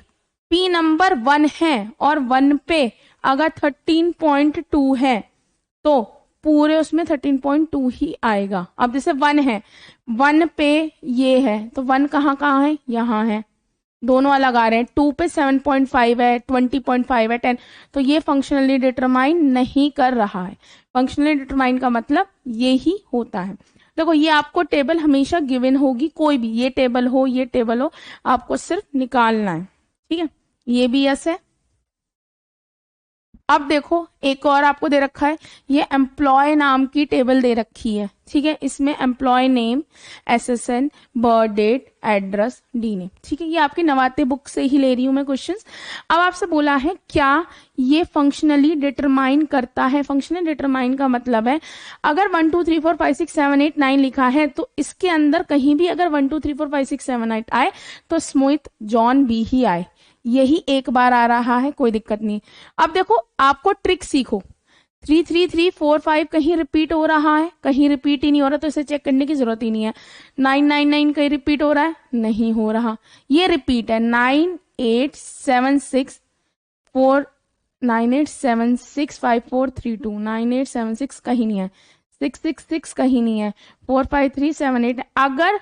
P नंबर 1 है और 1 पे अगर 13.2 है तो पूरे उसमें 13.2 ही आएगा। अब जैसे 1 है, 1 पे ये है, तो 1 कहाँ कहाँ है, यहाँ है, दोनों अलग आ रहे हैं। 2 पे 7.5 है, 20.5 है, 10, तो ये फंक्शनली डिटरमाइन नहीं कर रहा है। फंक्शनली डिटरमाइन का मतलब ये ही होता है। देखो ये आपको टेबल हमेशा गिवन होगी, कोई भी ये टेबल हो ये टेबल हो, आपको सिर्फ निकालना है। ठीक है, ये भी यस है। अब देखो एक और आपको दे रखा है, ये एम्प्लॉय नाम की टेबल दे रखी है। ठीक है, इसमें employ name, SSN, birth date, address, D name. ठीक है, ये आपकी नवाते बुक से ही ले रही हूं मैं क्वेश्चंस। अब आपसे बोला है क्या ये फंक्शनली डिटरमाइन करता है। फंक्शनली डिटरमाइन का मतलब है अगर 1 2 3 4 5 6 7 8 9 लिखा है तो इसके अंदर कहीं भी अगर 1 2 3 4 5 6 7 8 आए तो स्मिथ जॉन बी ही आए, यही एक बार आ रहा है, कोई दिक्कत नहीं। अब देखो आपको ट्रिक सीखो, 3 3 3 4 5 कहीं रिपीट हो रहा है, कहीं रिपीट ही नहीं हो रहा, तो इसे चेक करने की जरूरत ही नहीं है। 9 9 9 कहीं रिपीट हो रहा है, नहीं हो रहा, ये रिपीट है। 9 8 7 6 4 9 8 7 6 5 4 3 2 9 8 7 6 कहीं नहीं है, 6 6 6 कहीं नहीं है, 4 5 3 7 8। अगर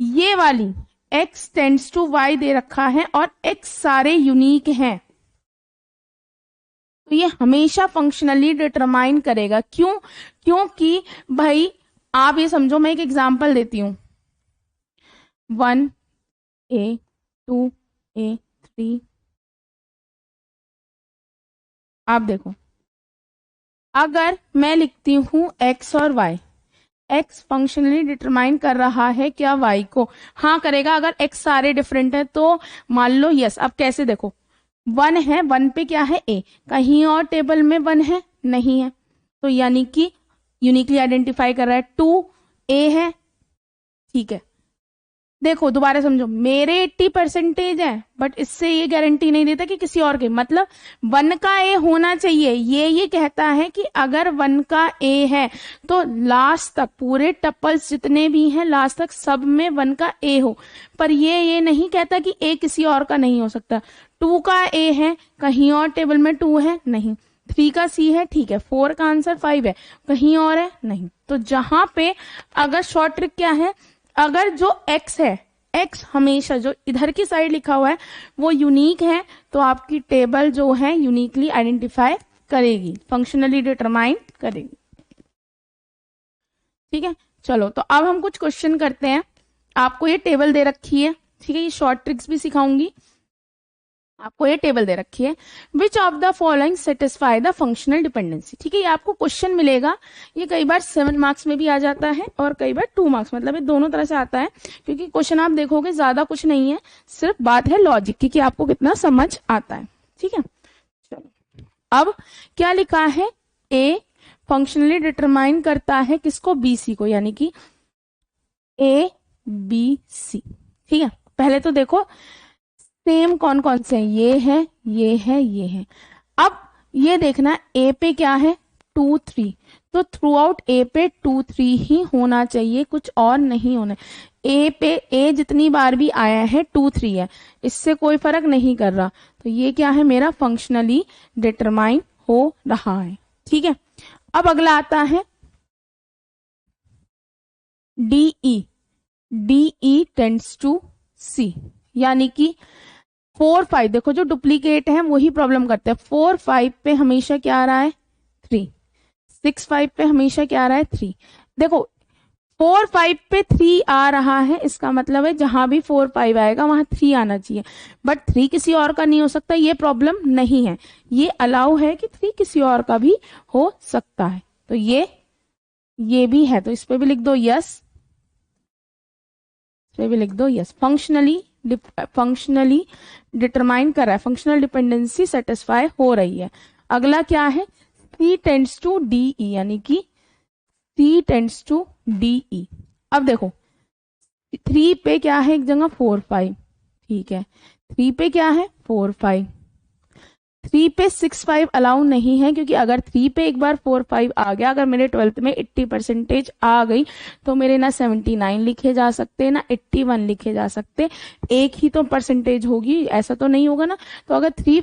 ये वाली x टेंड्स टू y दे रखा है और x सारे यूनिक हैं तो ये हमेशा फंक्शनली डिटरमाइन करेगा। क्यों? क्योंकि भाई आप ये समझो, मैं एक एग्जांपल देती हूं, 1A 2A 3। आप देखो अगर मैं लिखती हूं x और y, x फंक्शनली डिटरमाइन कर रहा है क्या y को? हाँ करेगा, अगर x सारे डिफरेंट है तो मान लो यस। अब कैसे देखो, 1 है, 1 पे क्या है a, कहीं और टेबल में 1 है नहीं है, तो यानी कि यूनिकली आइडेंटिफाई कर रहा है। 2a है, ठीक है। देखो दोबारा समझो, मेरे 80% है बट इससे ये गारंटी नहीं देता कि किसी और के, मतलब 1 का a होना चाहिए। ये कहता है कि अगर 1 का a है तो लास्ट तक पूरे टपल्स जितने भी हैं लास्ट तक सब में 1 का a हो, पर ये नहीं कहता कि a किसी और का नहीं हो सकता। 2 का a है, कहीं और टेबल में 2 है नहीं, 3 का c है, ठीक है, 4 का आंसर 5 है, कहीं और है नहीं। तो जहां पे अगर शॉर्ट ट्रिक क्या है, अगर जो x है, x हमेशा जो इधर की साइड लिखा हुआ है वो यूनिक है तो आपकी टेबल जो है यूनिकली आइडेंटिफाई करेगी, फंक्शनली डिटरमाइन करेगी। ठीक है, चलो तो अब हम कुछ क्वेश्चन करते हैं। आपको ये टेबल दे रखी है, ठीक है, ये शॉर्ट ट्रिक्स भी सिखाऊंगी। आपको ये टेबल दे रखी है, which of the following satisfy the functional dependency. ठीक है, ये आपको क्वेश्चन मिलेगा, ये कई बार 7 मार्क्स में भी आ जाता है और कई बार 2 मार्क्स, मतलब ये दोनों तरह से आता है। क्योंकि क्वेश्चन आप देखोगे ज्यादा कुछ नहीं है, सिर्फ बात है लॉजिक की कि आपको कितना समझ आता है। ठीक है, चलो अब क्या लिखा है, ए फंक्शनली डिटरमाइन करता है किसको, BC को, यानी कि ABC। ठीक है, पहले तो देखो सेम कौन कौन से हैं, ये है ये है ये है। अब ये देखना ए पे क्या है, 2 3, तो थ्रू आउट ए पे 2 3 ही होना चाहिए, कुछ और नहीं होना। ए पे ए जितनी बार भी आया है 2 3 है, इससे कोई फर्क नहीं कर रहा, तो ये क्या है मेरा फंक्शनली डिटरमाइन हो रहा है। ठीक है, अब अगला आता है DE। DE tends to C, यानी कि 4 5, देखो जो डुप्लीकेट है वही प्रॉब्लम करते हैं। 4 5 पे हमेशा क्या आ रहा है 3, 6 5 पे हमेशा क्या आ रहा है 3। देखो 4 5 पे 3 आ रहा है, इसका मतलब है जहां भी 4 5 आएगा वहां 3 आना चाहिए, बट 3 किसी और का नहीं हो सकता, ये प्रॉब्लम नहीं है, ये अलाउ है कि 3 किसी और का भी हो सकता है। तो ये भी है, तो इस पे भी लिख दो यस, इस पे भी लिख दो यस। फंक्शनली डिटरमाइन कर रहा है, फंक्शनल डिपेंडेंसी सेटिस्फाई हो रही है। अगला क्या है C टेंड्स टू DE, यानी कि C टेंड्स टू DE। अब देखो 3 पे क्या है एक जगह 4 5, ठीक है, 3 पे क्या है 4 5, 3 पे 6 5 अलाउ नहीं है, क्योंकि अगर 3 पे एक बार 4 5 आ गया, अगर मेरे 12th में 80% आ गई, तो मेरे ना 79 लिखे जा सकते ना 81 लिखे जा सकते, एक ही तो परसेंटेज होगी, ऐसा तो नहीं होगा ना। तो अगर 3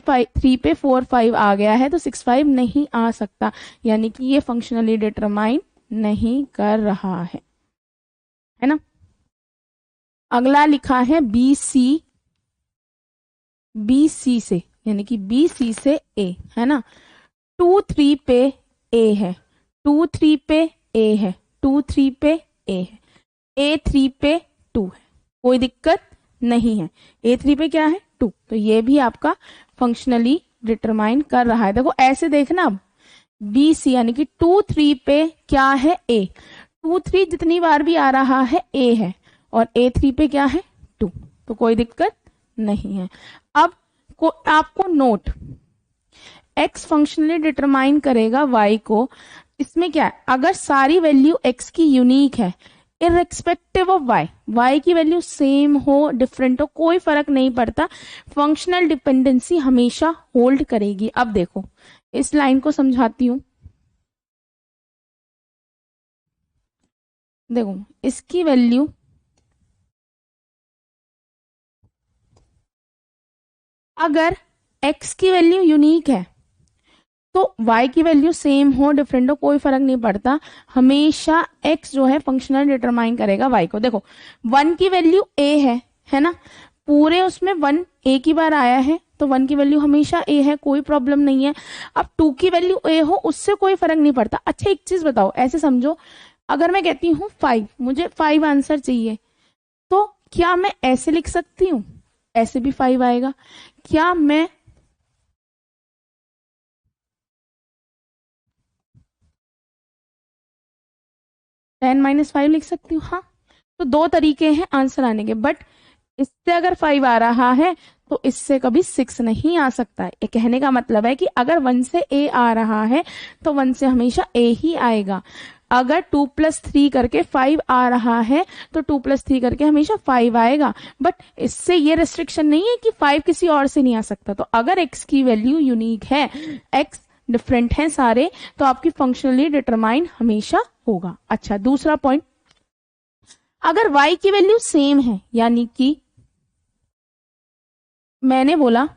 पे 4 5 आ गया है तो 6 5 नहीं आ सकता, यानी कि ये फंक्शनली डिटरमाइन नहीं कर रहा है ना। अगला लिखा है BC से, यानी कि BC से A, है ना। 2 3 पे A है, 2 3 पे A है, 2 3 पे A है, A 3 पे 2 है, कोई दिक्कत नहीं है। A 3 पे क्या है 2, तो ये भी आपका फंक्शनली डिटरमाइन कर रहा है। देखो ऐसे देखना, अब BC यानी कि 2 3 पे क्या है A, 2 3 जितनी बार भी आ रहा है A है, और A 3 पे क्या है 2, तो कोई दिक्कत नहीं है। अब आपको नोट, x फंक्शनली डिटरमाइन करेगा y को, इसमें क्या है, अगर सारी वैल्यू x की यूनिक है, इररिस्पेक्टिव ऑफ y की वैल्यू सेम हो डिफरेंट हो कोई फर्क नहीं पड़ता, फंक्शनल डिपेंडेंसी हमेशा होल्ड करेगी। अब देखो इस लाइन को समझाती हूं, देखो इसकी वैल्यू अगर x की वैल्यू यूनिक है तो y की वैल्यू सेम हो डिफरेंट हो कोई फर्क नहीं पड़ता, हमेशा x जो है फंक्शनल डिटरमाइन करेगा y को। देखो 1 की वैल्यू a है ना, पूरे उसमें 1 एक ही बार आया है, तो 1 की वैल्यू हमेशा a है, कोई प्रॉब्लम नहीं है। अब 2 की वैल्यू a हो उससे कोई फर्क नहीं पड़ता। अच्छा एक चीज बताओ, ऐसे समझो, अगर मैं कहती हूँ 5, मुझे 5 आंसर चाहिए, तो क्या मैं ऐसे लिख सकती हूँ, ऐसे भी 5 आएगा, क्या मैं -5 लिख सकती हूँ? हाँ, तो 2 तरीके हैं आंसर आने के, बट इससे अगर 5 आ रहा है तो इससे कभी 6 नहीं आ सकता है। ये कहने का मतलब है कि अगर 1 से a आ रहा है तो 1 से हमेशा a ही आएगा, अगर 2 + 3 करके 5 आ रहा है तो 2 + 3 करके हमेशा 5 आएगा, बट इससे ये रिस्ट्रिक्शन नहीं है कि 5 किसी और से नहीं आ सकता। तो अगर x की वैल्यू यूनिक है, x डिफरेंट है सारे, तो आपकी फंक्शनली डिटरमाइन हमेशा होगा। अच्छा दूसरा पॉइंट, अगर y की वैल्यू सेम है, यानी कि मैंने बोला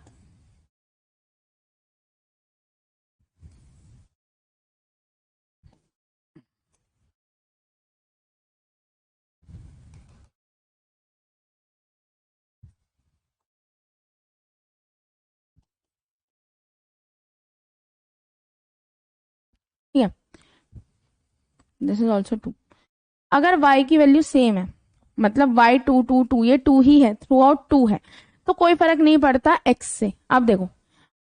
दिस इज ऑल्सो 2, अगर y की वैल्यू सेम है, मतलब y 2 2 2, ये 2 ही है, थ्रू आउट 2 है, तो कोई फर्क नहीं पड़ता x से। अब देखो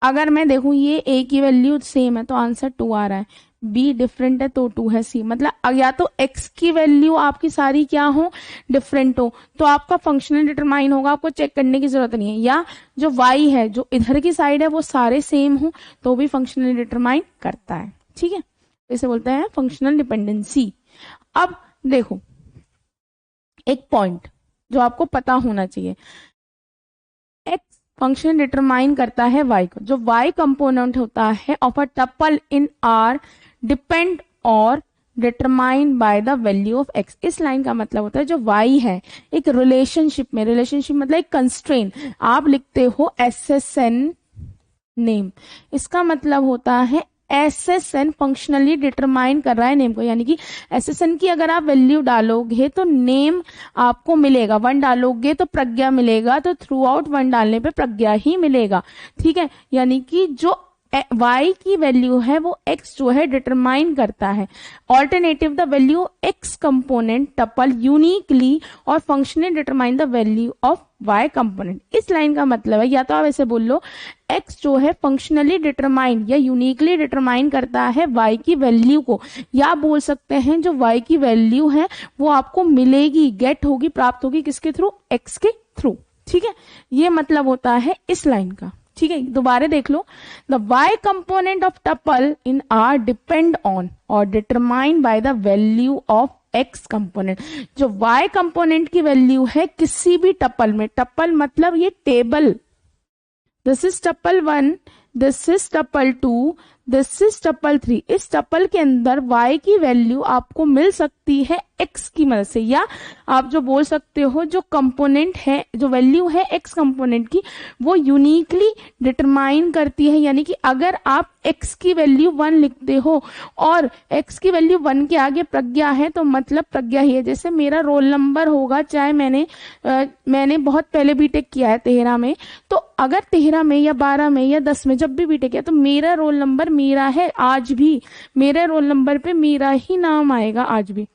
अगर मैं देखूं ये a की वैल्यू सेम है तो आंसर 2 आ रहा है, b डिफरेंट है तो 2 है, c मतलब या तो x की वैल्यू आपकी सारी क्या हो डिफरेंट हो तो आपका फंक्शनल डिटरमाइन होगा, आपको चेक करने की जरूरत नहीं है, या जो y है जो इधर की साइड है वो सारे सेम हो तो भी फंक्शनल डिटरमाइन करता है। ठीक है, इसे बोलते हैं फंक्शनल डिपेंडेंसी। अब देखो एक पॉइंट जो आपको पता होना चाहिए, x फंक्शन डिटरमाइन करता है y को। जो y कंपोनेंट होता है of a tuple in R depend और determine by the value of x। इस लाइन का मतलब होता है जो y है एक रिलेशनशिप में, रिलेशनशिप मतलब एक कंस्ट्रेंट, आप लिखते हो SSN नेम, इसका मतलब होता है SSN फंक्शनली डिटरमाइन कर रहा है नेम को, यानी कि SSN की अगर आप वैल्यू डालोगे तो नेम आपको मिलेगा, 1 डालोगे तो प्रज्ञा मिलेगा, तो थ्रू आउट 1 डालने पे प्रज्ञा ही मिलेगा, ठीक है। यानी कि जो y की वैल्यू है वो x जो है डिटरमाइन करता है। Alternative the value x component tuple uniquely और functionally determine the value of y component. इस लाइन का मतलब है, या तो आप ऐसे बोल लो x जो है फंक्शनली डिटरमाइन या यूनिकली डिटरमाइन करता है y की वैल्यू को, या बोल सकते हैं जो y की वैल्यू है वो आपको मिलेगी, गेट होगी, प्राप्त होगी किसके थ्रू, x के थ्रू, ठीक है। ये मतलब होता है इस लाइन का, ठीक है। दोबारा देख लो, the y component of tuple in R depend on और determine by the value of x component. जो y कंपोनेंट की वैल्यू है किसी भी टपल में, टपल मतलब ये table, this is tuple 1, this is tuple 2, this is tuple 3, इस टपल के अंदर y की वैल्यू आपको मिल सकती है x की मदद से, या आप जो बोल सकते हो जो कंपोनेंट है, जो वैल्यू है x कंपोनेंट की वो यूनिकली डिटरमाइन करती है। यानी कि अगर आप x की वैल्यू 1 लिखते हो और x की वैल्यू 1 के आगे प्रज्ञा है तो मतलब प्रज्ञा ही है। जैसे मेरा रोल नंबर होगा, चाहे मैंने बहुत पहले बीटेक किया है 13 में, तो अगर 13 में या 12 में या 10 में जब भी बीटेक किया तो मेरा रोल नंबर मेरा है, आज भी मेरे रोल नंबर पे मेरा ही नाम आएगा आज भी।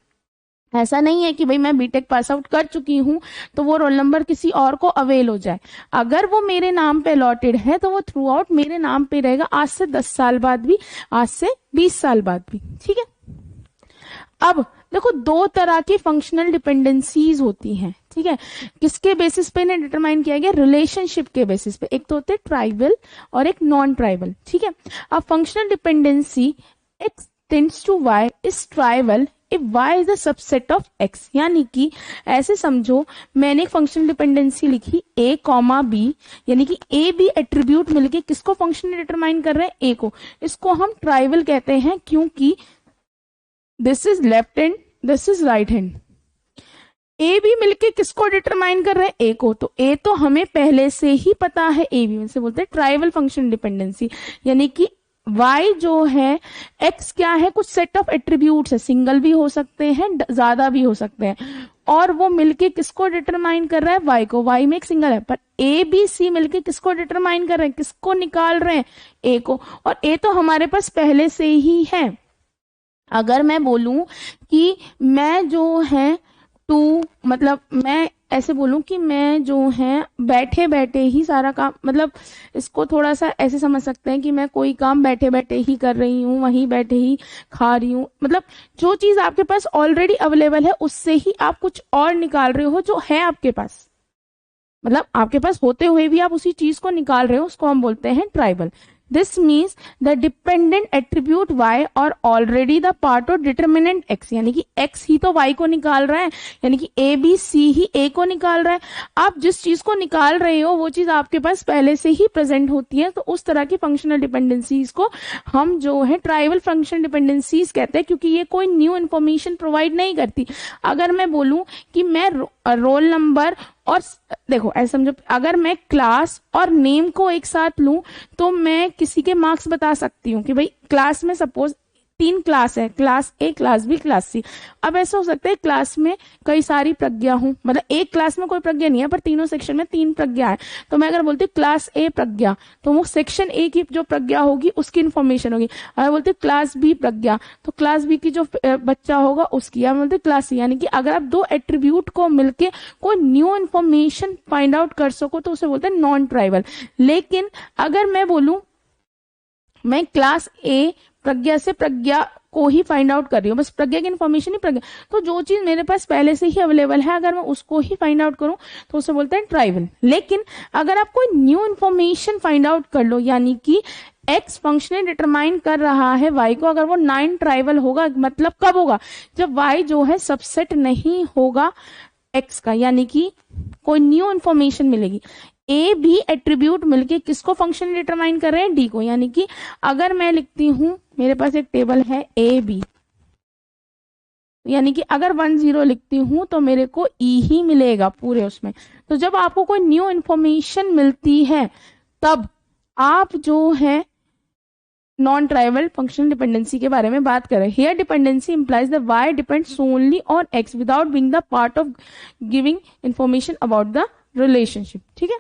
ऐसा नहीं है कि भाई मैं बीटेक पास आउट कर चुकी हूं तो वो रोल नंबर किसी और को अवेल हो जाए, अगर वो मेरे नाम पे अलॉटेड है तो वो थ्रू आउट मेरे नाम पे रहेगा, आज से 10 साल बाद भी, आज से 20 साल बाद भी, ठीक है। अब देखो 2 तरह की फंक्शनल डिपेंडेंसीज होती हैं, ठीक है। किसके बेसिस पे इन्हें डिटरमाइन किया गया, रिलेशनशिप के बेसिस पे। एक तो होते हैं ट्राइबल और एक नॉन ट्राइबल, ठीक है। अब functional dependency x tends to y is trivial if y is the subset of x। यानी कि ऐसे समझो मैंने एक फंक्शनल डिपेंडेंसी लिखी a, b, यानी कि a b एट्रीब्यूट मिलके किसको फंक्शनली डिटरमाइन कर रहे हैं, a को, इसको हम ट्राइबल कहते हैं क्योंकि this is left hand, this is right hand, A B मिलके किसको डिटरमाइन कर रहे हैं, ए को, तो ए तो हमें पहले से ही पता है, ए बी में से बोलते हैं ट्राइबल फंक्शन डिपेंडेंसी। यानी कि y जो है x क्या है, कुछ सेट ऑफ एट्रीब्यूट्स है, सिंगल भी हो सकते हैं, ज्यादा भी हो सकते हैं, और वो मिलके किसको डिटरमाइन कर रहा है, y को, y में एक सिंगल है, पर a b c मिलके किसको डिटरमाइन कर रहे हैं, किसको निकाल रहे हैं, a को, और a तो हमारे पास पहले से ही है। अगर मैं बोलूं कि मैं जो है मतलब मैं ऐसे बोलूं कि मैं जो है बैठे बैठे ही सारा काम, मतलब इसको थोड़ा सा ऐसे समझ सकते हैं कि मैं कोई काम बैठे बैठे ही कर रही हूँ, वहीं बैठे ही खा रही हूँ, मतलब जो चीज आपके पास ऑलरेडी अवेलेबल है उससे ही आप कुछ और निकाल रहे हो जो है आपके पास, मतलब आपके पास होते हुए भी आप उसी चीज को निकाल रहे हो, उसको हम बोलते हैं tribal. This means the dependent attribute y और already the part of determinant x, यानी कि x ही तो y को निकाल रहा है, यानी कि a b c he a को निकाल रहा है। आप जिस चीज को निकाल रहे हो वो चीज आपके पास पहले से ही प्रेजेंट होती है, तो उस तरह की फंक्शनल डिपेंडेंसीज को हम जो है ट्राइबल फंक्शनल डिपेंडेंसीज कहते हैं, क्योंकि ये कोई न्यू इन्फॉर्मेशन प्रोवाइड नहीं करती। अगर मैं बोलूं कि मैं रोल नंबर और देखो ऐसे समझो, अगर मैं क्लास और नेम को एक साथ लूं तो मैं किसी के मार्क्स बता सकती हूँ कि भाई क्लास में सपोज 3 क्लास है, class A, class B, class C. अब ऐसा हो सकता है क्लास में कई सारी प्रज्ञा हूं, मतलब एक क्लास में कोई प्रज्ञा नहीं है पर तीनों सेक्शन में 3 प्रज्ञा है, तो मैं अगर बोलती हूँ क्लास ए प्रज्ञा तो वो सेक्शन ए की जो प्रज्ञा होगी उसकी इन्फॉर्मेशन होगी। अगर बोलते हैं क्लास बी प्रज्ञा तो क्लास बी की जो बच्चा होगा उसकी, या बोलते क्लास सी। यानी कि अगर आप 2 एट्रीब्यूट को मिलके कोई न्यू इन्फॉर्मेशन फाइंड आउट कर सको तो उसे बोलते हैं नॉन ट्राइबल। लेकिन अगर मैं बोलूं मैं क्लास ए प्रज्ञा से प्रज्ञा को ही फाइंड आउट कर रही हूँ, बस प्रज्ञा की इन्फॉर्मेशन ही प्रज्ञा, तो जो चीज मेरे पास पहले से ही अवेलेबल है अगर मैं उसको ही फाइंड आउट करूं तो उसे बोलते हैं ट्राइबल। लेकिन अगर आप कोई न्यू इन्फॉर्मेशन फाइंड आउट कर लो, यानी कि x फंक्शनली डिटरमाइन कर रहा है y को, अगर वो नॉन ट्राइबल होगा, मतलब कब होगा, जब y जो है सबसेट नहीं होगा x का, यानी कि कोई न्यू इन्फॉर्मेशन मिलेगी। ए बी एट्रीब्यूट मिलके किसको फंक्शन डिटरमाइन कर रहे हैं, डी को। यानी कि अगर मैं लिखती हूं, मेरे पास एक टेबल है ए बी, यानी कि अगर 10 लिखती हूं तो मेरे को ई ही मिलेगा पूरे उसमें। तो जब आपको कोई न्यू इंफॉर्मेशन मिलती है तब आप जो है नॉन ट्राइवल फंक्शनल डिपेंडेंसी के बारे में बात करें। Here dependency implies the Y depends only on X without being the part of giving information about the relationship. ठीक है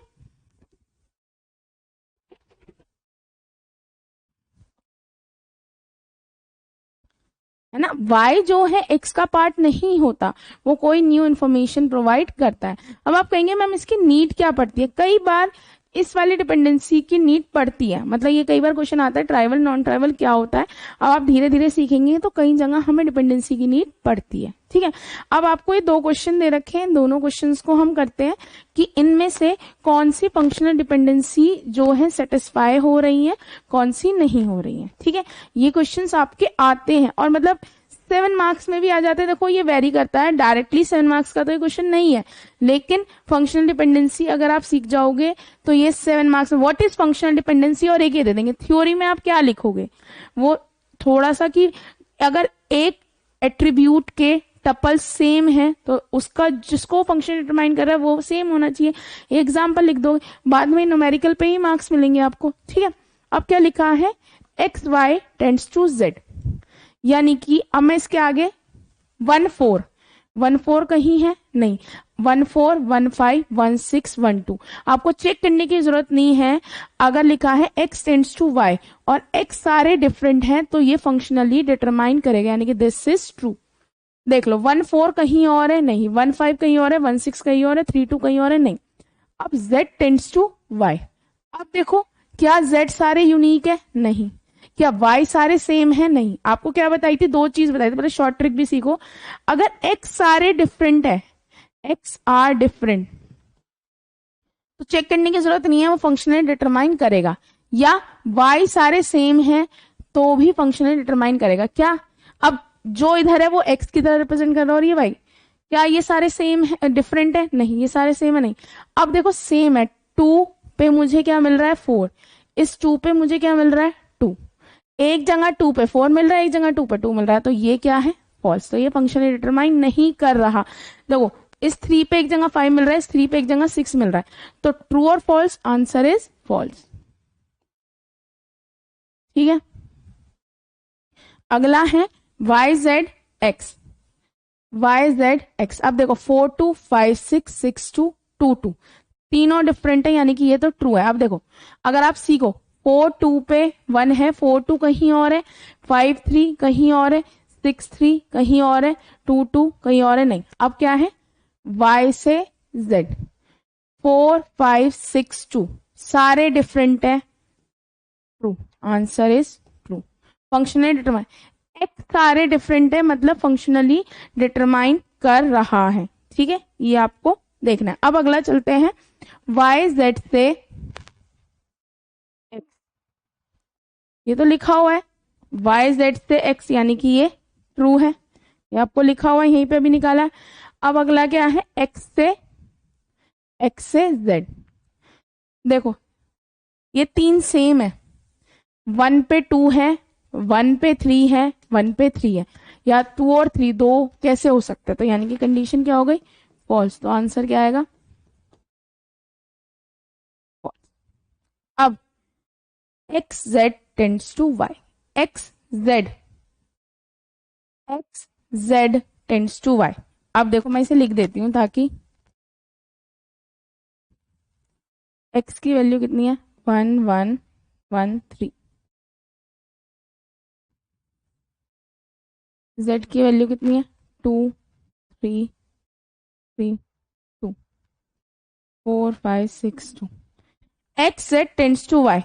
ना। y जो है x का पार्ट नहीं होता, वो कोई न्यू इन्फॉर्मेशन प्रोवाइड करता है। अब आप कहेंगे मैम इसकी नीड क्या पड़ती है, कई बार इस वाली डिपेंडेंसी की नीड पड़ती है। मतलब ये कई बार क्वेश्चन आता है ट्राइवल नॉन ट्राइवल क्या होता है। अब आप धीरे धीरे सीखेंगे तो कई जगह हमें डिपेंडेंसी की नीड पड़ती है। ठीक है, अब आपको ये 2 क्वेश्चन दे रखे हैं, दोनों क्वेश्चंस को हम करते हैं कि इनमें से कौन सी फंक्शनल डिपेंडेंसी जो है सेटिस्फाई हो रही है, कौन सी नहीं हो रही है। ठीक है, ये क्वेश्चंस आपके आते हैं और मतलब 7 मार्क्स में भी आ जाते हैं। देखो ये वेरी करता है, डायरेक्टली 7 मार्क्स का तो ये क्वेश्चन नहीं है, लेकिन फंक्शनल डिपेंडेंसी अगर आप सीख जाओगे तो ये 7 मार्क्स में व्हाट इज फंक्शनल डिपेंडेंसी और एक ये दे देंगे। थ्योरी में आप क्या लिखोगे, वो थोड़ा सा कि अगर एक एट्रीब्यूट के टपल सेम है तो उसका जिसको फंक्शन डिटरमाइन कर रहा है वो सेम होना चाहिए। एग्जाम्पल लिख दो, बाद में न्यूमेरिकल पे ही मार्क्स मिलेंगे आपको। ठीक है, अब क्या लिखा है, X Y tends to Z, यानी कि अब मैं इसके आगे 1 4 कहीं है नहीं, 1 4 1 5 1 6 1 2 आपको चेक करने की जरूरत नहीं है। अगर लिखा है x टेंड्स टू y और x सारे डिफरेंट हैं तो ये फंक्शनली डिटरमाइन करेगा, यानी कि दिस इज ट्रू। देख लो 1 4 कहीं और है नहीं, 1 5 कहीं और है, 1 6 कहीं और है, 3 2 कहीं और है नहीं। अब z टेंड्स टू y, अब देखो क्या z सारे यूनिक है, नहीं। क्या y सारे सेम है, नहीं। आपको क्या बताई थी, 2 चीज बताई थी, पहले शॉर्ट ट्रिक भी सीखो। अगर x सारे डिफरेंट है, x आर डिफरेंट, तो चेक करने की जरूरत नहीं है, वो फंक्शनल डिटरमाइन करेगा। या y सारे सेम है तो भी फंक्शनल डिटरमाइन करेगा। क्या अब जो इधर है वो x की तरह रिप्रेजेंट कर रहा है और ये y, क्या ये सारे सेम है, डिफरेंट है, नहीं। ये सारे सेम है, नहीं। अब देखो सेम है, 2 पे मुझे क्या मिल रहा है 4, इस 2 पे मुझे क्या मिल रहा है 2, एक जगह 2 पे 4 मिल रहा है, एक जगह 2 पे 2 मिल रहा है, तो ये क्या है फॉल्स। तो ये फंक्शन डिटरमाइन नहीं कर रहा। देखो इस 3 पे एक जगह 5 मिल रहा है, इस 3 पे एक जगह 6 मिल रहा है, तो ट्रू और फॉल्स, आंसर इज फॉल्स। ठीक है, अगला है Y Z X, Y Z X. अब देखो 4 2 5 6 6 2 2 2 तीनों डिफरेंट है, यानी कि ये तो ट्रू है। अब देखो अगर आप सीखो 4 2 पे 1 है, 4 2 कहीं और है, 5 3 कहीं और है, 6 3 कहीं और है, 2 2 कहीं और है, नहीं। अब क्या है, y से z, 4 5 6 2 सारे डिफरेंट है, true, answer is true. Functionally determine, x सारे डिफरेंट है मतलब फंक्शनली डिटरमाइन कर रहा है। ठीक है, ये आपको देखना है। अब अगला चलते हैं, y z से x, ये तो लिखा हुआ है y z से x, यानी कि ये ट्रू है, ये आपको लिखा हुआ है, यहीं पे भी निकाला है। अब अगला क्या है, x से z। देखो ये 3 सेम है, 1 पे 2 है, 1 पे 3 है, 1 पे 3 है, या 2 और 3 दो कैसे हो सकते हैं, तो यानी कि कंडीशन क्या हो गई फॉल्स, तो आंसर क्या आएगा false। अब X Z tends to Y, X Z tends to Y. अब देखो मैं इसे लिख देती हूं ताकि x की वैल्यू कितनी है 1 1 1 3, z की वैल्यू कितनी है 2 3 3 2 4 5 6 2। X Z tends to Y,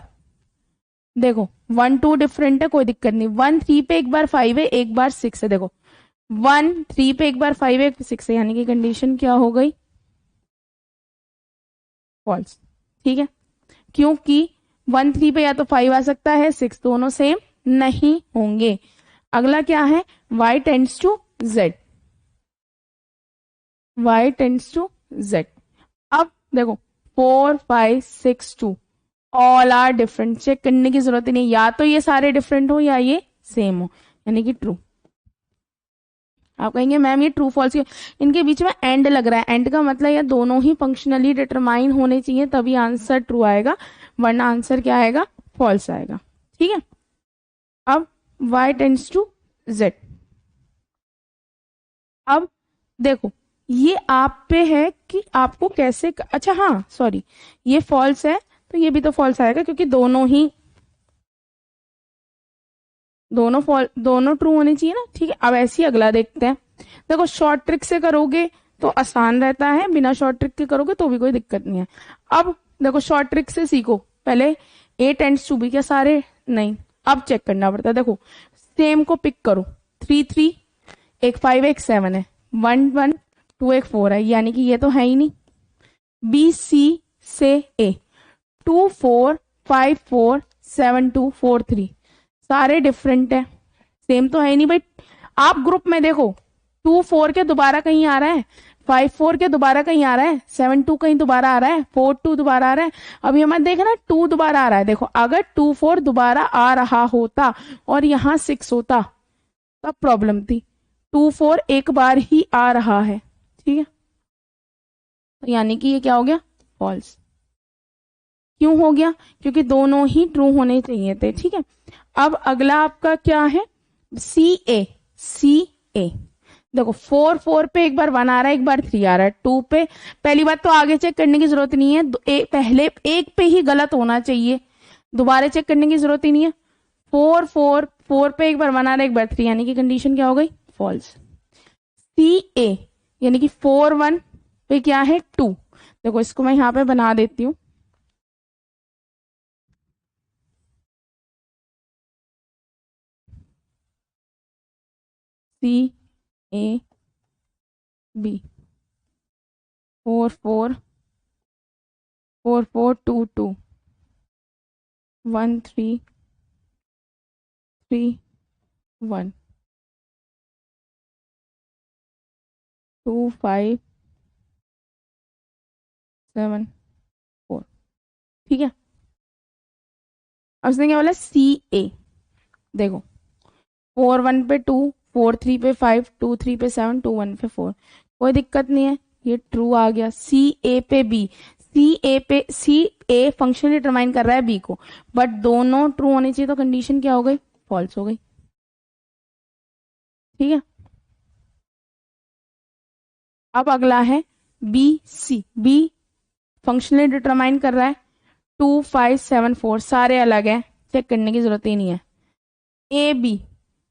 देखो 1 2 डिफरेंट है, कोई दिक्कत नहीं। 1 3 पे एक बार 5 है, एक बार 6 है। देखो 1 3 पे एक बार 5 है, 6 है, यानी कि कंडीशन क्या हो गई फॉल्स। ठीक है, क्योंकि 1 3 पे या तो 5 आ सकता है, 6, दोनों सेम नहीं होंगे। अगला क्या है, y tends to z, y tends to z। अब देखो 4 5 6 2 ऑल आर डिफरेंट। चेक करने की जरूरत ही नहीं, या तो ये सारे डिफरेंट हो या ये सेम हो, यानी कि ट्रू। आप कहेंगे मैम ये ट्रू फॉल्स, इनके बीच में एंड लग रहा है, एंड का मतलब ये दोनों ही फंक्शनली डिटरमाइन होने चाहिए तभी आंसर ट्रू आएगा, वरना आंसर क्या आएगा, फॉल्स आएगा। ठीक है, अब y टेंड्स टू z। अब देखो ये आप पे है कि आपको कैसे, अच्छा हाँ सॉरी, ये फॉल्स है तो ये भी तो फॉल्स आएगा क्योंकि दोनों ट्रू होने चाहिए ना। ठीक है, अब ऐसे ही अगला देखते हैं। देखो शॉर्ट ट्रिक से करोगे तो आसान रहता है, बिना शॉर्ट ट्रिक के करोगे तो भी कोई दिक्कत नहीं है। अब देखो शॉर्ट ट्रिक से सीखो, पहले a टेंड्स टू b, क्या सारे नहीं, अब चेक करना पड़ता है। देखो सेम को पिक करो, 3 3, एक 5 एक 7 है, 1 1 2 एक 4 है, यानी कि ये तो है ही नहीं। बी सी से ए, 2 4 5 4 7 2 4 3, सारे डिफरेंट है, सेम तो है ही नहीं भाई। आप ग्रुप में देखो 2 4 के दोबारा कहीं आ रहा है, 5 4 के दोबारा कहीं आ रहा है, 7 2 कहीं दोबारा आ रहा है, 4 2 दोबारा आ रहा है। अब ये मत देखना 2 दोबारा आ रहा है, देखो अगर 2 4 दोबारा आ रहा होता और यहाँ 6 होता तब प्रॉब्लम थी, 2 4 एक बार ही आ रहा है। ठीक है, तो यानी कि ये क्या हो गया, फॉल्स। क्यों हो गया, क्योंकि दोनों ही ट्रू होने चाहिए थे। ठीक है, अब अगला आपका क्या है, सी ए। देखो 4 4 पे एक बार 1 आ रहा है, एक बार 3 आ रहा है, 2 पे पहली बात तो आगे चेक करने की जरूरत नहीं है, पहले एक पे ही गलत होना चाहिए, दोबारा चेक करने की जरूरत ही नहीं है। 4 4 4 पे एक बार 1 आ रहा है, एक बार 3, यानी कि कंडीशन क्या हो गई, फॉल्स। सी ए यानी कि 4 1 पे क्या है, 2। देखो इसको मैं यहां पे बना देती हूँ, सी ए बी, 4 4 4 4 2 2 1 3 3 1 2 5 7 4। ठीक है, अब उसने क्या बोला, सी ए। देखो 4 1 पे 2, 4 3 पे 5, 2 3 पे 7, 2 1 पे 4, कोई दिक्कत नहीं है, ये ट्रू आ गया। सी ए पे B, C A function determine कर रहा है बी को, बट दोनों ट्रू होने चाहिए, तो कंडीशन क्या हो गई, फॉल्स हो गई। ठीक है, अब अगला है B C. B functionally determine कर रहा है 2 5 7 4, सारे अलग है, चेक करने की जरूरत ही नहीं है। ए बी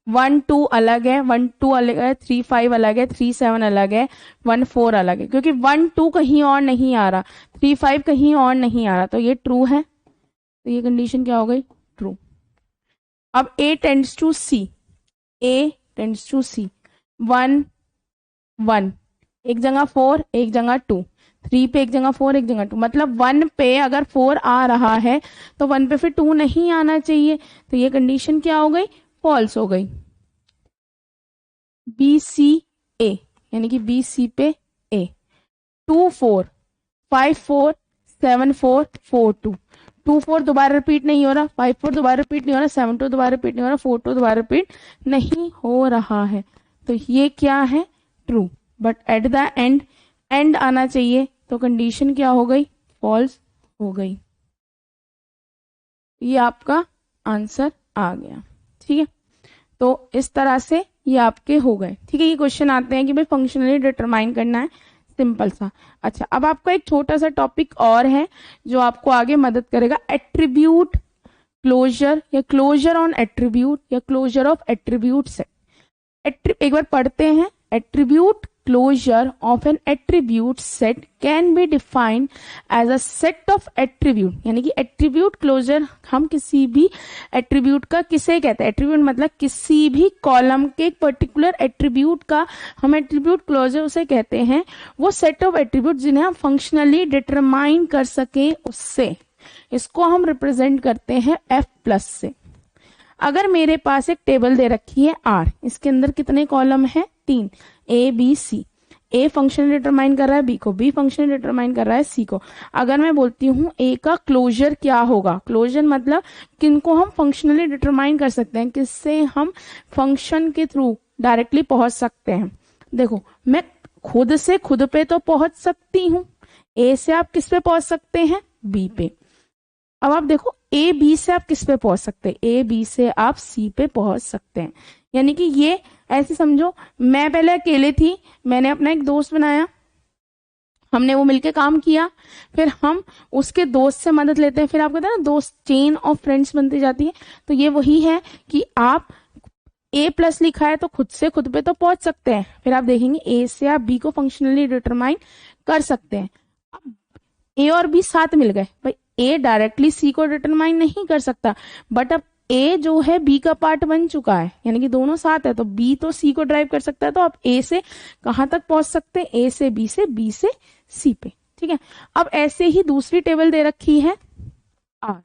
1 2 अलग है, 1 2 अलग है, 3 5 अलग है, 3 7 अलग है, 1 4 अलग है, क्योंकि 1 2 कहीं और नहीं आ रहा, 3 5 कहीं और नहीं आ रहा, तो ये ट्रू है, तो ये कंडीशन क्या हो गई, ट्रू। अब A tends to C, A tends to C, 1 1 एक जगह 4 एक जगह 2, 3 पे एक जगह 4 एक जगह 2, मतलब 1 पे अगर 4 आ रहा है तो 1 पे फिर 2 नहीं आना चाहिए, तो ये कंडीशन क्या हो गई, फॉल्स हो गई। बी सी ए यानी कि बी सी पे ए, 2 4 5 4 7 4 4 2, 2 4 दोबारा रिपीट नहीं हो रहा, 5 4 दोबारा रिपीट नहीं हो रहा, 7 2 दोबारा रिपीट नहीं हो रहा, 4 2 दोबारा रिपीट नहीं हो रहा है, तो ये क्या है, true. But at the end आना चाहिए, तो कंडीशन क्या हो गई, फॉल्स हो गई। ये आपका आंसर आ गया। ठीक है, तो इस तरह से ये आपके हो गए। ठीक है, ये क्वेश्चन आते हैं कि भाई फंक्शनली डिटरमाइन करना है, सिंपल सा। अच्छा, अब आपका एक छोटा सा टॉपिक और है जो आपको आगे मदद करेगा, एट्रीब्यूट क्लोजर या क्लोजर ऑन एट्रीब्यूट या क्लोजर ऑफ एट्रीब्यूट सेट। एक बार पढ़ते हैं, attribute closure of an attribute set can be defined as a set of attribute, यानी कि एट्रीब्यूट क्लोजर हम किसी भी एट्रीब्यूट का, किसे कहते हैं एट्रीब्यूट, मतलब किसी भी कॉलम के एक पर्टिकुलर एट्रीब्यूट का हम एट्रीब्यूट क्लोजर उसे कहते हैं, वो सेट ऑफ एट्रीब्यूट जिन्हें हम फंक्शनली डिटरमाइन कर सके उससे, इसको हम रिप्रेजेंट करते हैं F+ से। अगर मेरे पास एक टेबल दे रखी है R, इसके अंदर कितने कॉलम है, 3, A B C, A function determine कर रहा है बी को, बी फंक्शन डिटरमाइन कर रहा है सी को। अगर मैं बोलती हूँ ए का क्लोजर क्या होगा, क्लोजर मतलब किनको हम फंक्शनली डिटरमाइन कर सकते हैं, किससे हम फंक्शन के थ्रू डायरेक्टली पहुंच सकते हैं। देखो मैं खुद से खुद पे तो पहुंच सकती हूँ, ए से आप किस पे पहुंच सकते हैं, बी पे। अब आप देखो ए बी से आप किस पे पहुंच सकते हैं, ए बी से आप सी पे पहुंच सकते हैं। यानी कि ये ऐसे समझो, मैं पहले अकेले थी, मैंने अपना एक दोस्त बनाया, हमने वो मिलके काम किया, फिर हम उसके दोस्त से मदद लेते हैं, फिर आप कहते हैं ना दोस्त, चेन ऑफ फ्रेंड्स बनती जाती है। तो ये वही है कि आप ए प्लस लिखा है तो खुद से खुद पे तो पहुंच सकते हैं, फिर आप देखेंगे ए से आप बी को फंक्शनली डिटरमाइन कर सकते हैं। अब ए और बी साथ मिल गए, भाई ए डायरेक्टली सी को डिटरमाइन नहीं कर सकता, बट अब ए जो है बी का पार्ट बन चुका है, यानी कि दोनों साथ है, तो बी तो सी को ड्राइव कर सकता है। तो आप ए से कहां तक पहुंच सकते हैं, ए से बी से सी पे। ठीक है, अब ऐसे ही दूसरी टेबल दे रखी है आर,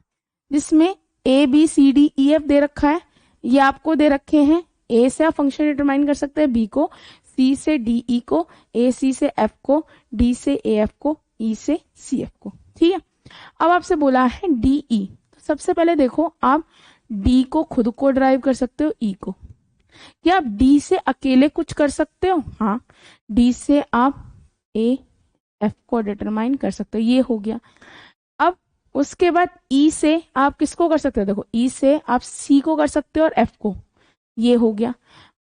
जिसमें A B C D E F दे रखा है। ये आपको दे रखे हैं, ए से आप फंक्शन डिटरमाइन कर सकते हैं बी को, सी से डी ई को, ए सी से एफ को, डी से ए एफ को, ई से सी एफ को। ठीक है, अब आपसे बोला है डी ई, सबसे पहले देखो आप डी को खुद को ड्राइव कर सकते हो ई को, या आप डी से अकेले कुछ कर सकते हो, हाँ डी से आप ए एफ को डिटरमाइन कर सकते हो, ये हो गया। अब उसके बाद ई से आप किसको कर सकते हो, देखो ई से आप सी को कर सकते हो और एफ को, ये हो गया।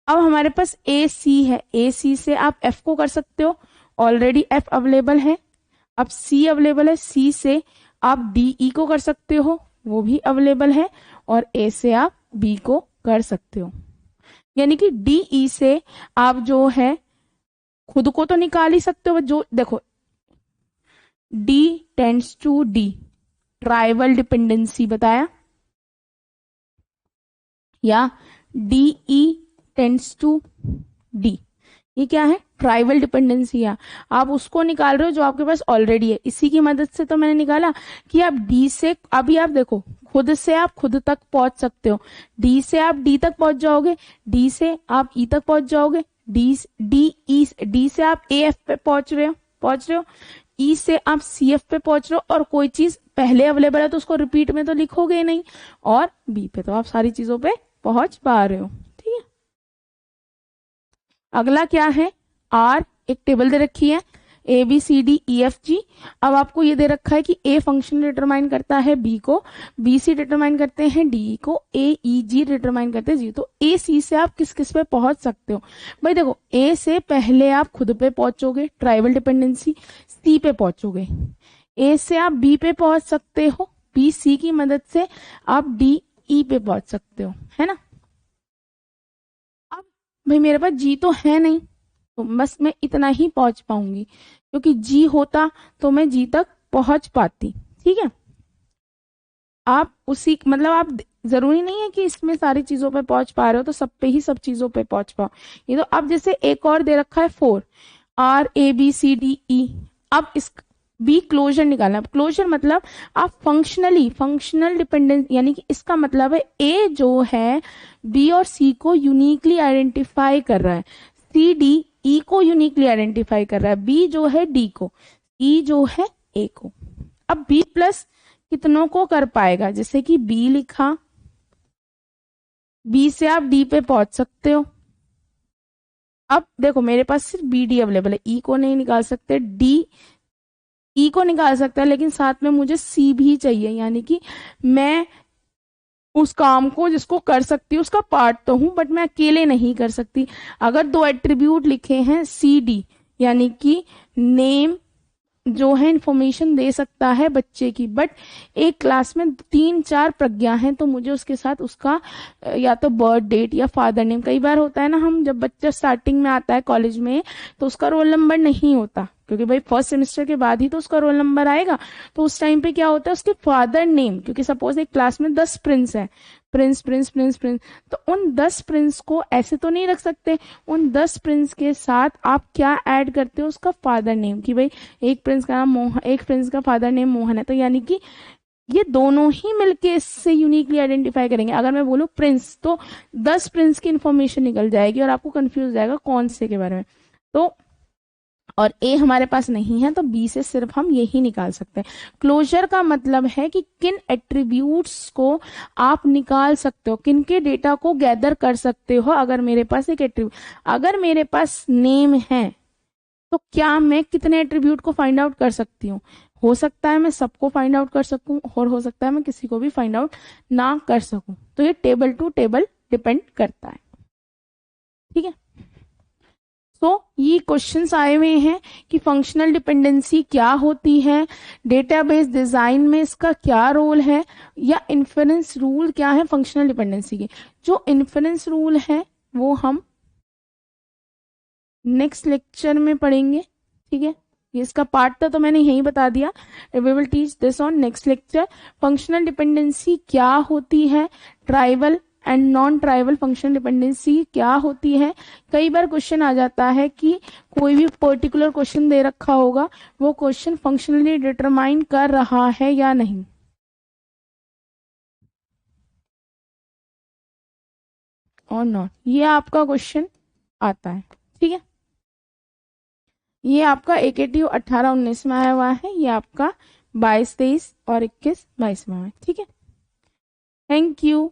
अब हमारे पास ए सी है, ए सी से आप एफ को कर सकते हो, ऑलरेडी एफ अवेलेबल है। अब सी अवेलेबल है, सी से आप डी ई को कर सकते हो, वो भी अवेलेबल है, और ए से आप बी को कर सकते हो। यानी कि डी ई से आप जो है खुद को तो निकाल ही सकते हो, जो देखो D tends to D, trivial dependency बताया, या D E tends to D, ये क्या है, ट्राइवल डिपेंडेंसी है। आप उसको निकाल रहे हो जो आपके पास ऑलरेडी है, इसी की मदद से तो मैंने निकाला कि आप डी से, अभी आप देखो खुद से आप खुद तक पहुंच सकते हो, डी से आप डी तक पहुंच जाओगे, डी से आप ई तक पहुंच जाओगे, डी से आप ए एफ पे पहुंच रहे हो, ई से आप सी एफ पे पहुंच रहे हो, और कोई चीज पहले अवेलेबल है तो उसको रिपीट में तो लिखोगे नहीं, और बी पे तो आप सारी चीजों पे पहुंच पा रहे हो। ठीक है, अगला क्या है, आर, एक टेबल दे रखी है A B C D E F G. अब आपको ये दे रखा है कि ए फंक्शन डिटरमाइन करता है बी को, बी सी डिटरमाइन करते हैं डी को, ए ई जी डिटरमाइन करते हैं जी। तो ए सी से आप किस किस पे पहुंच सकते हो, भाई देखो ए से पहले आप खुद पे पहुंचोगे, ट्राइवल डिपेंडेंसी, सी पे पहुंचोगे, ए से आप बी पे पहुंच सकते हो, बी सी की मदद से आप डी ई पे पहुंच सकते हो, है ना। अब भाई मेरे पास जी तो है नहीं, तो बस मैं इतना ही पहुंच पाऊंगी, क्योंकि जी होता तो मैं जी तक पहुंच पाती। ठीक है, आप उसी मतलब आप जरूरी नहीं है कि इसमें सारी चीजों पे पहुंच पा रहे हो तो सब पे ही सब चीजों पे पहुंच पाओ। ये तो अब जैसे एक और दे रखा है 4, R A B C D E. अब इस बी क्लोजर निकालना, क्लोजर मतलब आप फंक्शनल डिपेंडेंस, यानी कि इसका मतलब है ए जो है बी और सी को यूनिकली आइडेंटिफाई कर रहा है, सी डी ई को यूनिकली आइडेंटिफाई कर रहा है, बी जो है डी को, ई जो है ए को। अब बी प्लस कितनों को कर पाएगा, जैसे कि बी लिखा, बी से आप डी पे पहुंच सकते हो। अब देखो मेरे पास सिर्फ बी डी अवेलेबल है, ई को नहीं निकाल सकते, डी ई को निकाल सकता है, लेकिन साथ में मुझे सी भी चाहिए, यानी कि मैं उस काम को जिसको कर सकती हूँ उसका पार्ट तो हूं, बट मैं अकेले नहीं कर सकती। अगर 2 एट्रीब्यूट लिखे हैं सी डी, यानी कि नेम जो है इंफॉर्मेशन दे सकता है बच्चे की, बट एक क्लास में 3-4 प्रज्ञा हैं, तो मुझे उसके साथ उसका या तो बर्थ डेट या फादर नेम, कई बार होता है ना, हम जब बच्चा स्टार्टिंग में आता है कॉलेज में तो उसका रोल नंबर नहीं होता, क्योंकि भाई फर्स्ट सेमेस्टर के बाद ही तो उसका रोल नंबर आएगा, तो उस टाइम पे क्या होता है उसके फादर नेम, क्योंकि सपोज एक क्लास में 10 प्रिंस है, प्रिंस प्रिंस प्रिंस प्रिंस, तो उन 10 प्रिंस को ऐसे तो नहीं रख सकते, उन 10 प्रिंस के साथ आप क्या ऐड करते हो, उसका फादर नेम, कि भाई एक प्रिंस का नाम मोहन, एक प्रिंस का फादर नेम मोहन है, तो यानी कि ये दोनों ही मिलके इससे यूनिकली आइडेंटिफाई करेंगे। अगर मैं बोलूं प्रिंस तो 10 प्रिंस की इंफॉर्मेशन निकल जाएगी और आपको कंफ्यूज जाएगा कौन से के बारे में। तो और ए हमारे पास नहीं है, तो बी से सिर्फ हम यही निकाल सकते हैं। क्लोजर का मतलब है कि किन एट्रीब्यूट्स को आप निकाल सकते हो, किन के डेटा को गैदर कर सकते हो। अगर मेरे पास एक एट्रीब्यूट, अगर मेरे पास नेम है, तो क्या मैं कितने एट्रीब्यूट को फाइंड आउट कर सकती हूँ? हो सकता है मैं सबको फाइंड आउट कर सकूं, और हो सकता है मैं किसी को भी फाइंड आउट ना कर सकूं। तो ये टेबल टू टेबल डिपेंड करता है। ठीक है, तो ये क्वेश्चंस आए हुए हैं कि फंक्शनल डिपेंडेंसी क्या होती है, डेटाबेस डिजाइन में इसका क्या रोल है, या इन्फेरेंस रूल क्या है फंक्शनल डिपेंडेंसी के। जो इन्फेरेंस रूल है वो हम नेक्स्ट लेक्चर में पढ़ेंगे। ठीक है, ये इसका पार्ट था तो मैंने यही बता दिया। We will teach this on next lecture. Functional dependency क्या होती है, trivial and non trivial functional dependency क्या होती है। कई बार क्वेश्चन आ जाता है कि कोई भी पर्टिकुलर क्वेश्चन दे रखा होगा, वो क्वेश्चन फंक्शनली डिटरमाइन कर रहा है या नहीं। और नॉट, ये आपका क्वेश्चन आता है। ठीक है, ये आपका AKTU 18-19 में आया हुआ है, ये आपका 22-23 और 21-22 में है। ठीक है, थैंक यू।